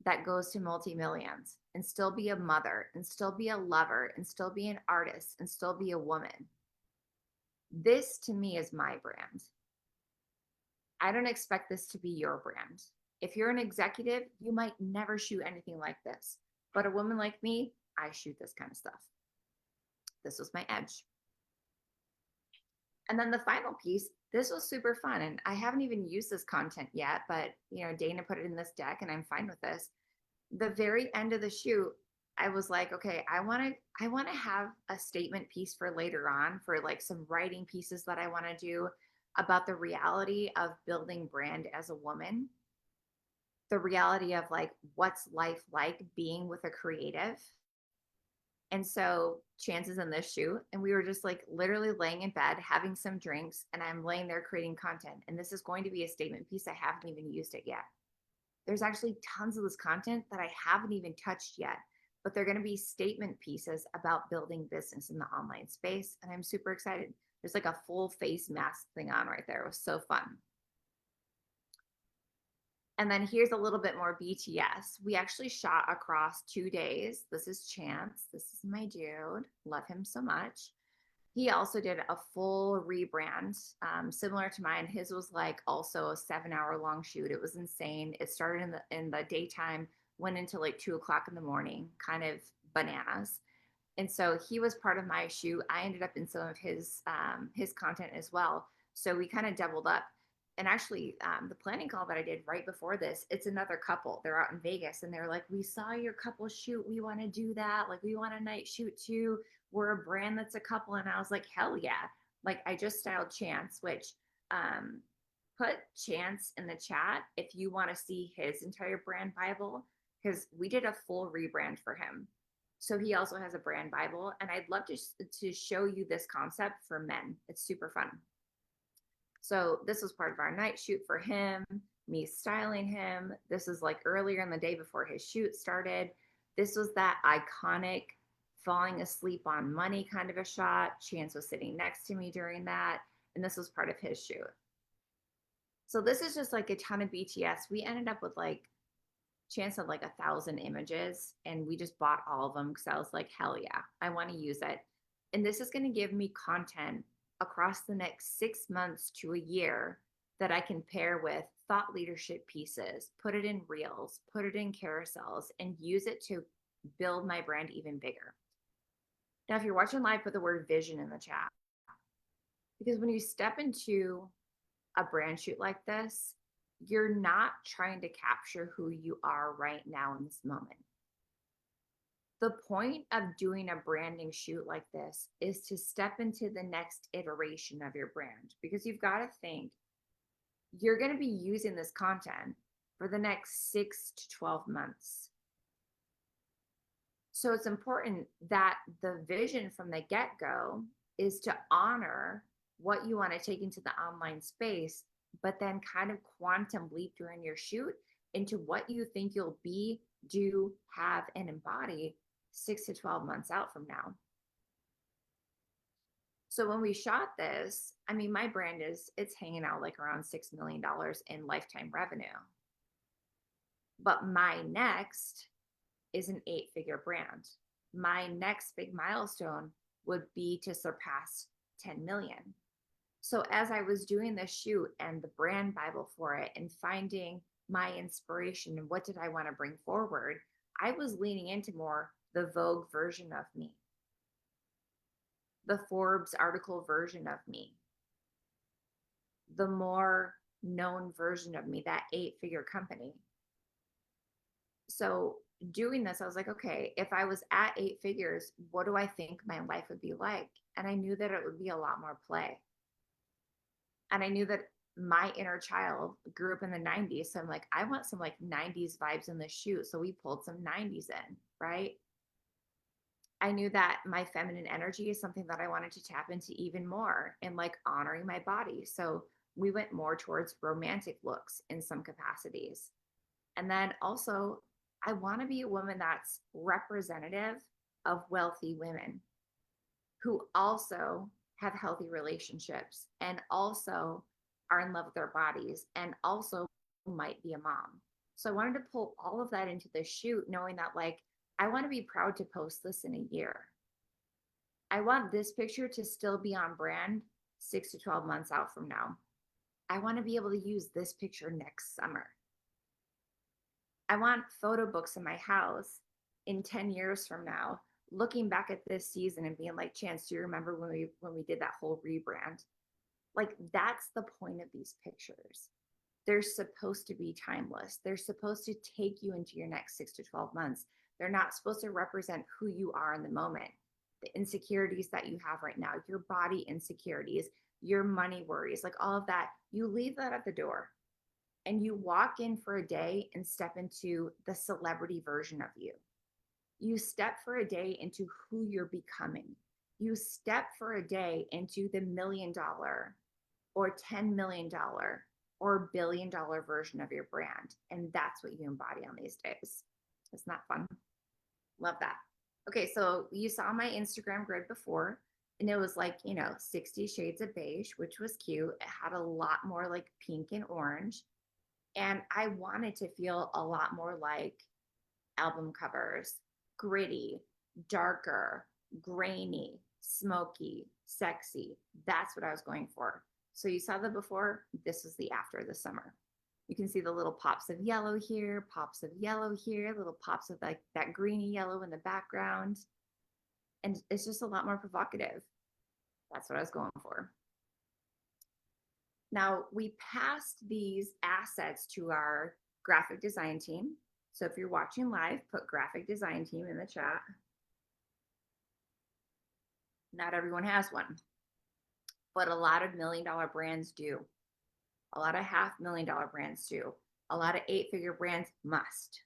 that goes to multi-millions and still be a mother and still be a lover and still be an artist and still be a woman? This to me is my brand. I don't expect this to be your brand. If you're an executive, you might never shoot anything like this. But a woman like me, I shoot this kind of stuff. This was my edge. And then the final piece, this was super fun. And I haven't even used this content yet, but you know, Dana put it in this deck and I'm fine with this. The very end of the shoot, I was like, okay, I want to have a statement piece for later on for like some writing pieces that I want to do about the reality of building brand as a woman, the reality of like what's life like being with a creative. And so Chance's in this shoot, and we were just like literally laying in bed having some drinks, and I'm laying there creating content. And this is going to be a statement piece. I haven't even used it yet. There's actually tons of this content that I haven't even touched yet, but they're going to be statement pieces about building business in the online space. And I'm super excited. There's like a full face mask thing on right there. It was so fun. And then here's a little bit more BTS. We actually shot across 2 days. This is Chance. This is my dude. Love him so much. He also did a full rebrand, similar to mine. His was like also a 7-hour long shoot. It was insane. It started in the daytime, went into like 2 o'clock in the morning, kind of bananas. And so he was part of my shoot. I ended up in some of his content as well. So we kind of doubled up. And actually, the planning call that I did right before this, it's another couple. They're out in Vegas, and they're like, "We saw your couple shoot. We want to do that. Like, we want a night shoot too. We're a brand that's a couple." And I was like, "Hell yeah!" Like, I just styled Chance, which um, put Chance in the chat if you want to see his entire brand Bible, because we did a full rebrand for him. So he also has a brand Bible, and I'd love to show you this concept for men. It's super fun. So this was part of our night shoot for him, me styling him. This is like earlier in the day before his shoot started. This was that iconic falling asleep on money kind of a shot. Chance was sitting next to me during that, and this was part of his shoot. So this is just like a ton of BTS. We ended up with like Chance had like 1,000 images, and we just bought all of them because I was like, hell yeah, I want to use it. And this is going to give me content across the next 6 months to a year that I can pair with thought leadership pieces, put it in reels, put it in carousels, and use it to build my brand even bigger. Now, if you're watching live, put the word vision in the chat, because when you step into a brand shoot like this, you're not trying to capture who you are right now in this moment. The point of doing a branding shoot like this is to step into the next iteration of your brand, because you've got to think you're going to be using this content for the next 6 to 12 months. So it's important that the vision from the get-go is to honor what you want to take into the online space, but then kind of quantum leap during your shoot into what you think you'll be, do, have, and embody 6 to 12 months out from now. So when we shot this, I mean, my brand it's hanging out like around $6 million in lifetime revenue. But my next is an 8-figure brand. My next big milestone would be to surpass 10 million. So as I was doing the shoot and the brand Bible for it and finding my inspiration and what did I want to bring forward, I was leaning into more the Vogue version of me, the Forbes article version of me, the more known version of me, that 8-figure company. So doing this, I was like, okay, if I was at 8 figures, what do I think my life would be like? And I knew that it would be a lot more play. And I knew that my inner child grew up in the 90s. So I'm like, I want some like 90s vibes in the shoot. So we pulled some 90s in, right? I knew that my feminine energy is something that I wanted to tap into even more, and like honoring my body. So we went more towards romantic looks in some capacities. And then also, I want to be a woman that's representative of wealthy women who also have healthy relationships and also are in love with their bodies and also might be a mom. So I wanted to pull all of that into the shoot, knowing that like I want to be proud to post this in a year. I want this picture to still be on brand 6 to 12 months out from now. I want to be able to use this picture next summer. I want photo books in my house in 10 years from now, looking back at this season and being like, Chance, do you remember when we did that whole rebrand? Like, that's the point of these pictures. They're supposed to be timeless. They're supposed to take you into your next 6 to 12 months. They're not supposed to represent who you are in the moment, the insecurities that you have right now, your body insecurities, your money worries, like all of that. You leave that at the door and you walk in for a day and step into the celebrity version of you. You step for a day into who you're becoming. You step for a day into the $1 million or $10 million or $1 billion version of your brand. And that's what you embody on these days. Isn't that fun? Love that. Okay, so you saw my Instagram grid before, and it was like, 60 shades of beige, which was cute. It had a lot more like pink and orange. And I wanted to feel a lot more like album covers, gritty, darker, grainy, smoky, sexy. That's what I was going for. So you saw the before, this is the after the summer. You can see the little pops of yellow here, pops of yellow here, little pops of like that greeny yellow in the background. And it's just a lot more provocative. That's what I was going for. Now, we passed these assets to our graphic design team. So if you're watching live, put graphic design team in the chat. Not everyone has one, but a lot of $1 million brands do. A lot of $500,000 brands do. A lot of 8-figure brands must.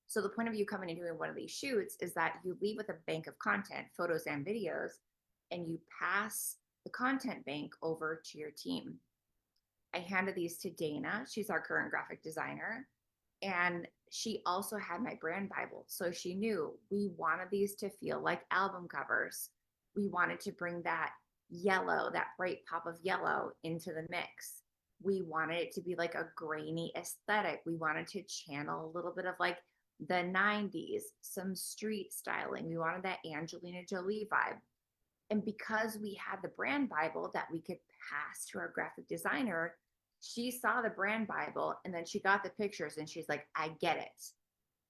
So the point of you coming and doing one of these shoots is that you leave with a bank of content, photos and videos, and you pass the content bank over to your team. I handed these to Dana. She's our current graphic designer. And she also had my brand Bible. So she knew we wanted these to feel like album covers. We wanted to bring that yellow, that bright pop of yellow into the mix. We wanted it to be like a grainy aesthetic. We wanted to channel a little bit of like the 90s, some street styling. We wanted that Angelina Jolie vibe. And because we had the brand Bible that we could pass to our graphic designer, she saw the brand Bible and then she got the pictures and she's like, I get it.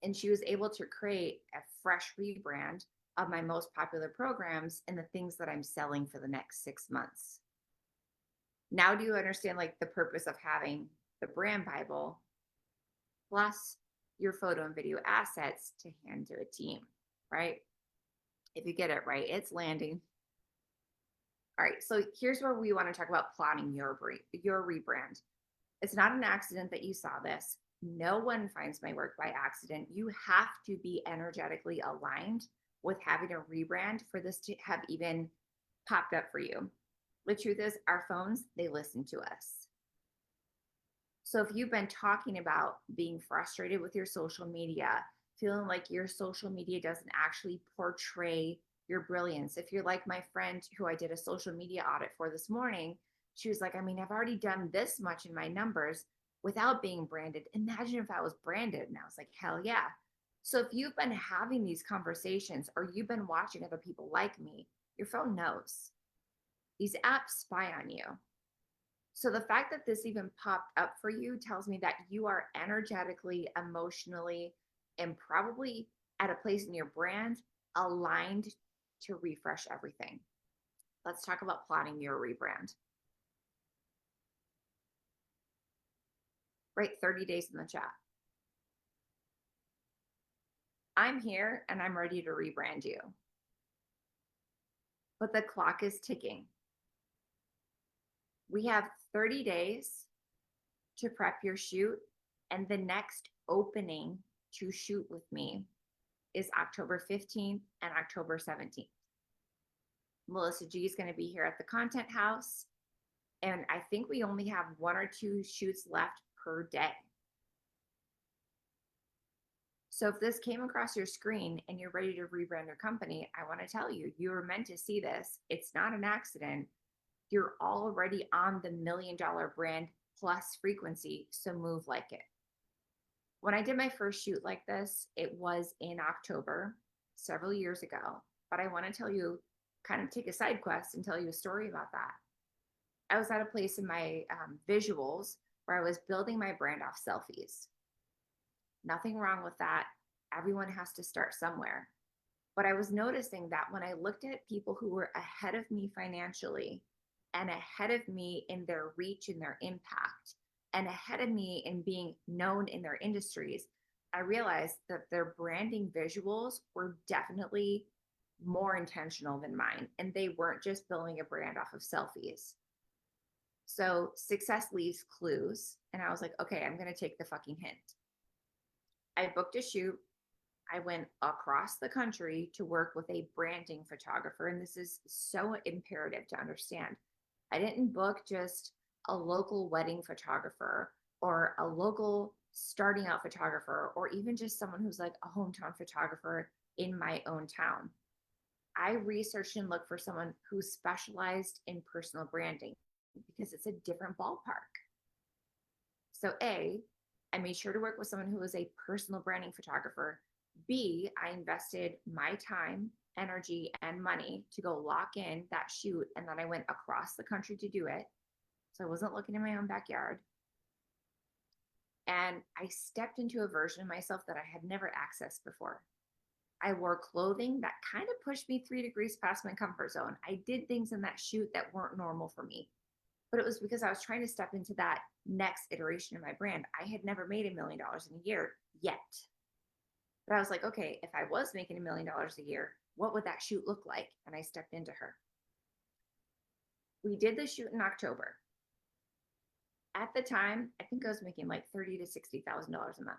And she was able to create a fresh rebrand of my most popular programs and the things that I'm selling for the next 6 months. Now, do you understand like the purpose of having the brand Bible plus your photo and video assets to hand to a team, right? If you get it right, it's landing. All right, so here's where we want to talk about plotting your rebrand. It's not an accident that you saw this. No one finds my work by accident. You have to be energetically aligned with having a rebrand for this to have even popped up for you. The truth is, our phones, they listen to us. So if you've been talking about being frustrated with your social media, feeling like your social media doesn't actually portray your brilliance. If you're like my friend who I did a social media audit for this morning, she was like, I mean, I've already done this much in my numbers without being branded. Imagine if I was branded. And I was like, hell yeah. So if you've been having these conversations or you've been watching other people like me, your phone knows. These apps spy on you. So the fact that this even popped up for you tells me that you are energetically, emotionally, and probably at a place in your brand aligned to refresh everything. Let's talk about plotting your rebrand. Write 30 days in the chat. I'm here and I'm ready to rebrand you. But the clock is ticking. We have 30 days to prep your shoot, and the next opening to shoot with me is October 15th and October 17th. Melissa G is going to be here at the Content House, and I think we only have 1 or 2 shoots left per day. So if this came across your screen and you're ready to rebrand your company, I want to tell you, you were meant to see this. It's not an accident. You're already on the $1 million brand plus frequency, so move like it. When I did my first shoot like this, it was in October several years ago, but I want to tell you, kind of take a side quest and tell you a story about that. I was at a place in my visuals where I was building my brand off selfies. Nothing wrong with that. Everyone has to start somewhere. But I was noticing that when I looked at people who were ahead of me financially and ahead of me in their reach and their impact and ahead of me in being known in their industries, I realized that their branding visuals were definitely more intentional than mine. And they weren't just building a brand off of selfies. So success leaves clues. And I was like, okay, I'm going to take the fucking hint. I booked a shoot. I went across the country to work with a branding photographer. And this is so imperative to understand. I didn't book just a local wedding photographer or a local starting out photographer, or even just someone who's like a hometown photographer in my own town. I researched and looked for someone who specialized in personal branding because it's a different ballpark. So I made sure to work with someone who was a personal branding photographer. B, I invested my time, energy, and money to go lock in that shoot. And then I went across the country to do it. So I wasn't looking in my own backyard. And I stepped into a version of myself that I had never accessed before. I wore clothing that kind of pushed me 3 degrees past my comfort zone. I did things in that shoot that weren't normal for me, but it was because I was trying to step into that next iteration of my brand. I had never made $1 million in a year yet. But I was like, okay, if I was making $1 million a year, what would that shoot look like? And I stepped into her. We did the shoot in October. At the time, I think I was making like $30,000 to $60,000 a month.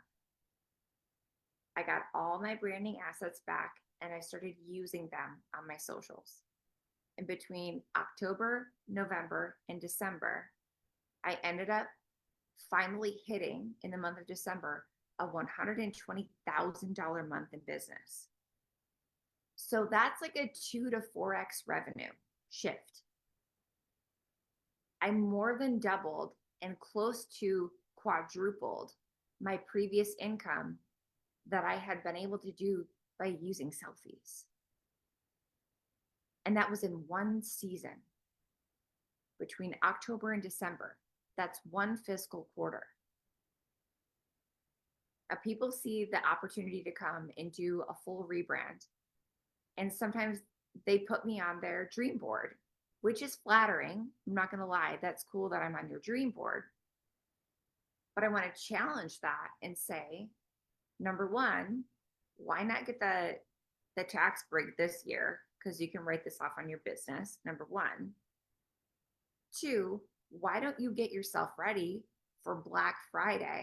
I got all my branding assets back and I started using them on my socials. And between October, November, and December, I ended up finally hitting in the month of December a $120,000 month in business. So that's like a 2 to 4x revenue shift. I more than doubled and close to quadrupled my previous income that I had been able to do by using selfies. And that was in one season between October and December. That's one fiscal quarter. People see the opportunity to come and do a full rebrand. And sometimes they put me on their dream board, which is flattering. I'm not going to lie. That's cool that I'm on your dream board. But I want to challenge that and say, number one, why not get the tax break this year? Because you can write this off on your business, number one. Two, why don't you get yourself ready for Black Friday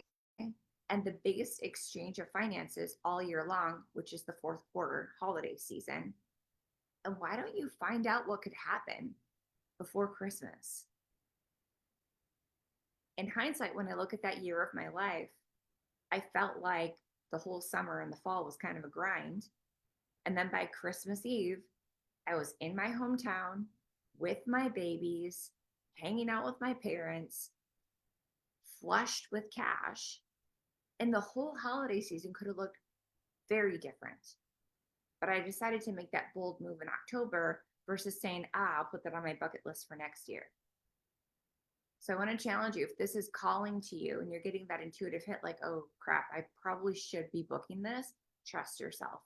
and the biggest exchange of finances all year long, which is the fourth quarter holiday season? And why don't you find out what could happen before Christmas? In hindsight, when I look at that year of my life, I felt like the whole summer and the fall was kind of a grind. And then by Christmas Eve, I was in my hometown with my babies, hanging out with my parents, flushed with cash. And the whole holiday season could have looked very different. But I decided to make that bold move in October versus saying, I'll put that on my bucket list for next year. So I want to challenge you, if this is calling to you and you're getting that intuitive hit, like, oh crap, I probably should be booking this, trust yourself.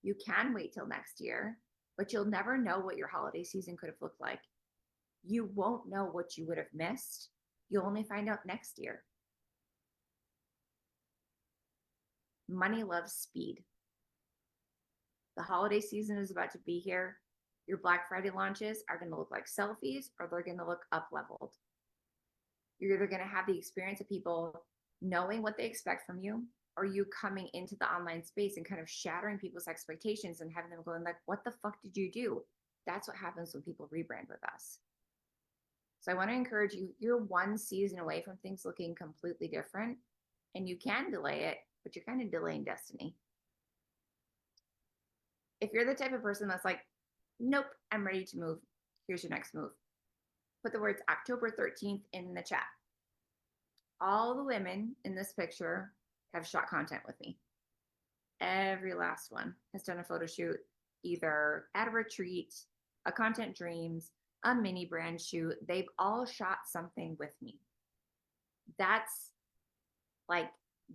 You can wait till next year, but you'll never know what your holiday season could have looked like. You won't know what you would have missed. You'll only find out next year. Money loves speed. The holiday season is about to be here. Your Black Friday launches are going to look like selfies or they're going to look up leveled. You're either going to have the experience of people knowing what they expect from you, or you coming into the online space and kind of shattering people's expectations and having them going like, what the fuck did you do? That's what happens when people rebrand with us. So I want to encourage you, you're one season away from things looking completely different, and you can delay it, but you're kind of delaying destiny. If you're the type of person that's like, nope, I'm ready to move, here's your next move. Put the words October 13th in the chat. All the women in this picture have shot content with me. Every last one has done a photo shoot, either at a retreat, a Content Dreams, a mini brand shoot. They've all shot something with me. That's like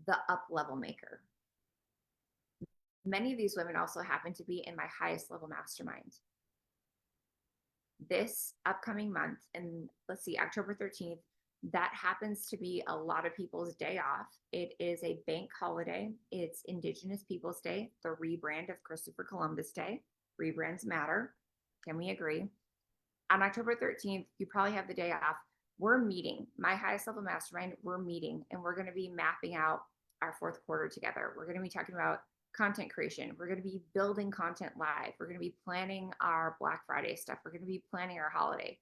the up level maker. Many of these women also happen to be in my highest level mastermind. This upcoming month, and let's see, October 13th, that happens to be a lot of people's day off. It is a bank holiday. It's Indigenous Peoples Day, the rebrand of Christopher Columbus Day. Rebrands matter. Can we agree? On October 13th, you probably have the day off. We're meeting, my highest level mastermind, we're meeting, and we're going to be mapping out our fourth quarter together. We're going to be talking about content creation. We're going to be building content live. We're going to be planning our Black Friday stuff. We're going to be planning our holiday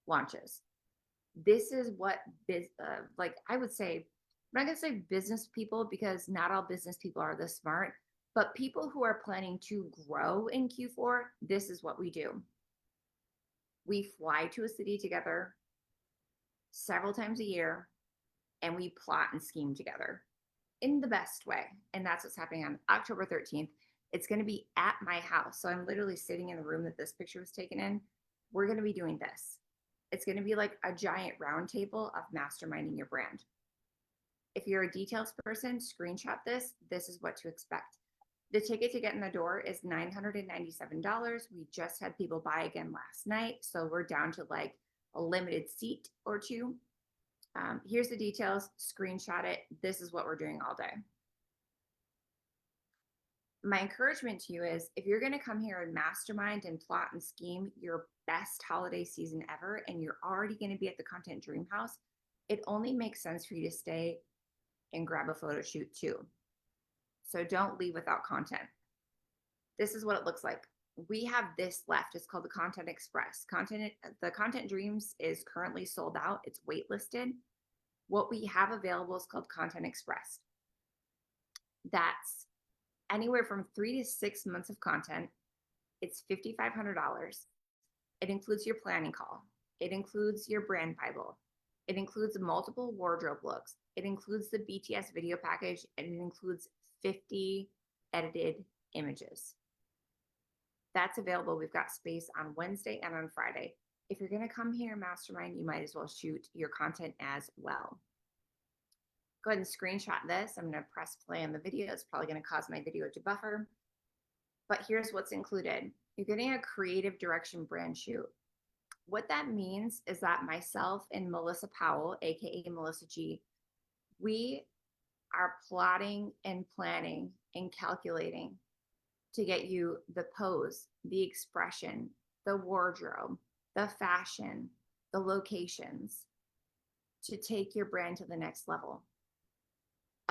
launches. This is what like I would say, I'm not going to say business people because not all business people are this smart, but people who are planning to grow in Q4, this is what we do. We fly to a city together several times a year and we plot and scheme together in the best way. And that's what's happening on October 13th. It's going to be at my house. So I'm literally sitting in the room that this picture was taken in. We're going to be doing this. It's going to be like a giant round table of masterminding your brand. If you're a details person, screenshot this. This is what to expect. The ticket to get in the door is $997. We just had people buy again last night, so we're down to like a limited seat or two. Here's the details. Screenshot it. This is what we're doing all day. My encouragement to you is if you're going to come here and mastermind and plot and scheme your best holiday season ever, and you're already going to be at the Content Dream House, it only makes sense for you to stay and grab a photo shoot too. So don't leave without content. This is what it looks like. We have this left. It's called the Content Express. The Content Dreams is currently sold out. It's waitlisted. What we have available is called Content Express. That's anywhere from 3 to 6 months of content. It's $5,500. It includes your planning call. It includes your brand Bible. It includes multiple wardrobe looks. It includes the BTS video package, and it includes 50 edited images. That's available. We've got space on Wednesday and on Friday. If you're going to come here mastermind, you might as well shoot your content as well. Go ahead and screenshot this. I'm going to press play on the video. It's probably going to cause my video to buffer. But here's what's included. You're getting a creative direction brand shoot. What that means is that myself and Melissa Powell, aka Melissa G, we are plotting and planning and calculating to get you the pose, the expression, the wardrobe, the fashion, the locations to take your brand to the next level.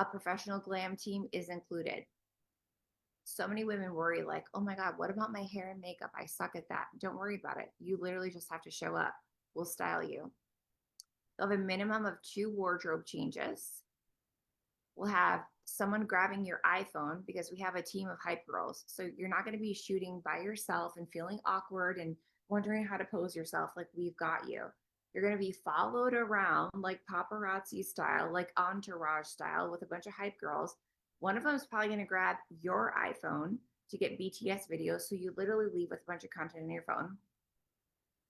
A professional glam team is included. So many women worry like, oh my God, what about my hair and makeup? I suck at that. Don't worry about it. You literally just have to show up. We'll style you. They'll have a minimum of 2 wardrobe changes. We'll have someone grabbing your iPhone because we have a team of hype girls. So you're not going to be shooting by yourself and feeling awkward and wondering how to pose yourself. Like, we've got you. You're going to be followed around like paparazzi style, like entourage style with a bunch of hype girls. One of them is probably going to grab your iPhone to get BTS videos. So you literally leave with a bunch of content in your phone.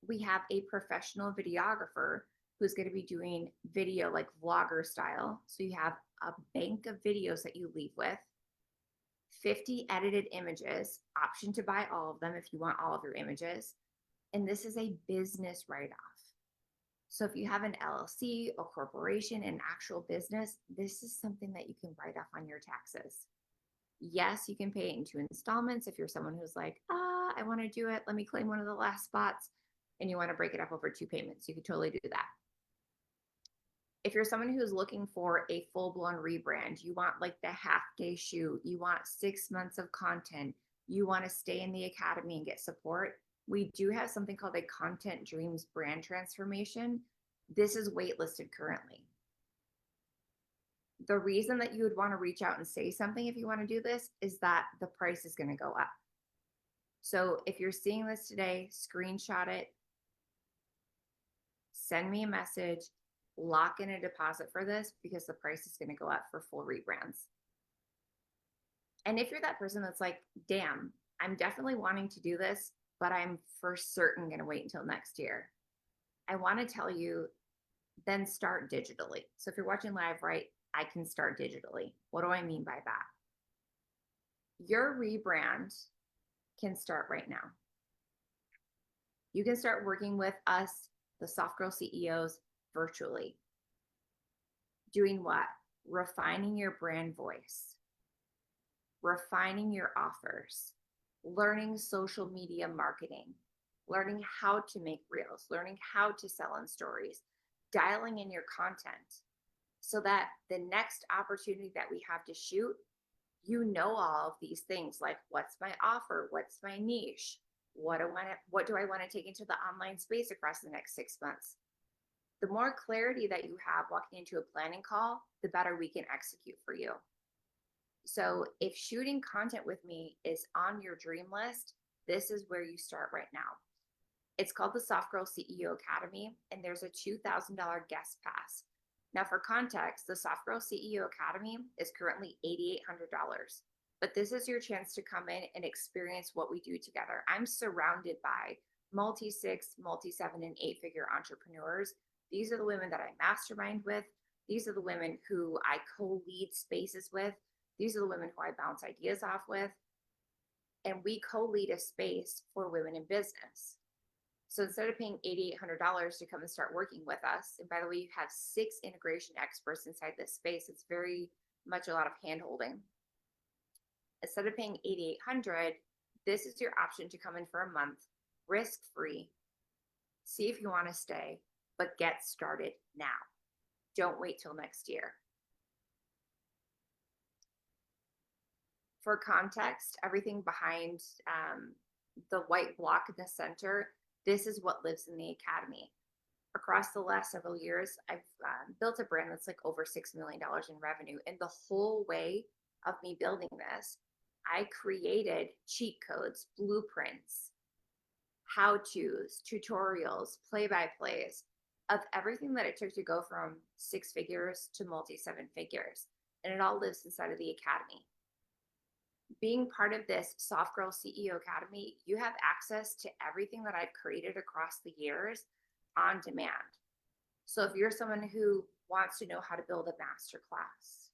We have a professional videographer who's going to be doing video like vlogger style. So you have a bank of videos that you leave with, 50 edited images, option to buy all of them if you want all of your images. And this is a business write-off. So if you have an LLC, a corporation, an actual business, this is something that you can write off on your taxes. Yes, you can pay it into installments if you're someone who's like, I want to do it. Let me claim one of the last spots. And you want to break it up over 2 payments. You can totally do that. If you're someone who's looking for a full-blown rebrand, you want like the half-day shoot, you want 6 months of content, you want to stay in the academy and get support, we do have something called a Content Dreams brand transformation. This is waitlisted currently. The reason that you would want to reach out and say something if you want to do this is that the price is going to go up. So if you're seeing this today, screenshot it, send me a message, lock in a deposit for this because the price is going to go up for full rebrands. And if you're that person that's like, damn, I'm definitely wanting to do this, but I'm for certain going to wait until next year, I want to tell you, then start digitally. So if you're watching live, right, I can start digitally. What do I mean by that? Your rebrand can start right now. You can start working with us, the Soft Girl CEOs, virtually. Doing what? Refining your brand voice, refining your offers, learning social media marketing, learning how to make reels, learning how to sell in stories, dialing in your content so that the next opportunity that we have to shoot, you know all of these things like what's my offer, what's my niche, what do I want to take into the online space across the next 6 months. The more clarity that you have walking into a planning call, the better we can execute for you. So if shooting content with me is on your dream list, this is where you start right now. It's called the Soft Girl CEO Academy, and there's a $2,000 guest pass. Now, for context, the Soft Girl CEO Academy is currently $8,800, but this is your chance to come in and experience what we do together. I'm surrounded by multi-6, multi-7, and 8-figure entrepreneurs. These are the women that I mastermind with. These are the women who I co-lead spaces with. These are the women who I bounce ideas off with. And we co-lead a space for women in business. So instead of paying $8,800 to come and start working with us, and by the way, you have 6 integration experts inside this space. It's very much a lot of hand holding. Instead of paying $8,800, this is your option to come in for a month, risk free. See if you want to stay, but get started now. Don't wait till next year. For context, everything behind the white block in the center, this is what lives in the academy. Across the last several years, I've built a brand that's like over $6 million in revenue. And the whole way of me building this, I created cheat codes, blueprints, how-tos, tutorials, play-by-plays of everything that it took to go from 6 figures to multi-7 figures. And it all lives inside of the academy. Being part of this Soft Girl CEO Academy, you have access to everything that I've created across the years on demand. So if you're someone who wants to know how to build a masterclass,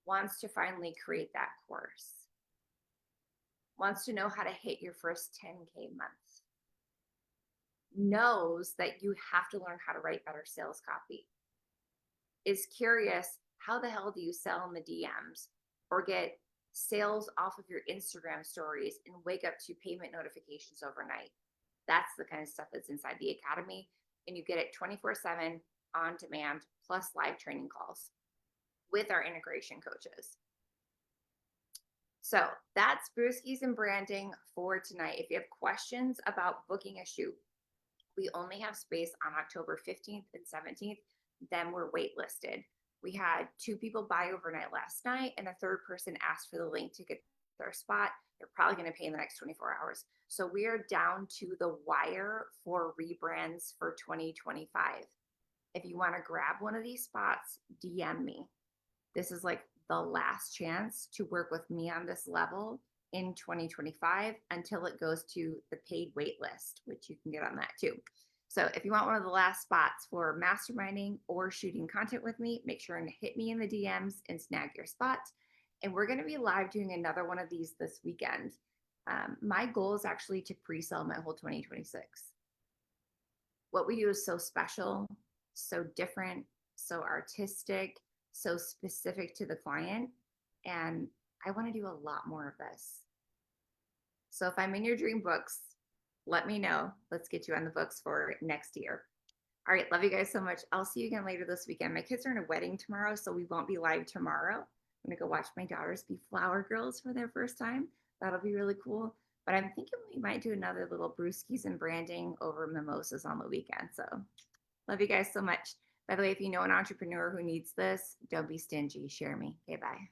wants to finally create that course, wants to know how to hit your first 10K month, knows that you have to learn how to write better sales copy, is curious, how the hell do you sell in the DMs or get sales off of your Instagram stories and wake up to payment notifications overnight? That's the kind of stuff that's inside the academy. And you get it 24/7 on demand, plus live training calls with our integration coaches. So that's Brewskis and branding for tonight. If you have questions about booking a shoot, we only have space on October 15th and 17th. Then we're waitlisted. We had 2 people buy overnight last night, and a 3rd person asked for the link to get their spot. They're probably going to pay in the next 24 hours. So we are down to the wire for rebrands for 2025. If you want to grab one of these spots, DM me. This is like the last chance to work with me on this level in 2025 until it goes to the paid wait list, which you can get on that too. So if you want one of the last spots for masterminding or shooting content with me, make sure and hit me in the DMs and snag your spot. And we're going to be live doing another one of these this weekend. My goal is actually to pre-sell my whole 2026. What we do is so special, so different, so artistic, so specific to the client. And I want to do a lot more of this. So if I'm in your dream books, let me know. Let's get you on the books for next year. All right. Love you guys so much. I'll see you again later this weekend. My kids are in a wedding tomorrow, so we won't be live tomorrow. I'm going to go watch my daughters be flower girls for their first time. That'll be really cool. But I'm thinking we might do another little brewskis and branding over mimosas on the weekend. So love you guys so much. By the way, if you know an entrepreneur who needs this, don't be stingy. Share me. Okay, bye.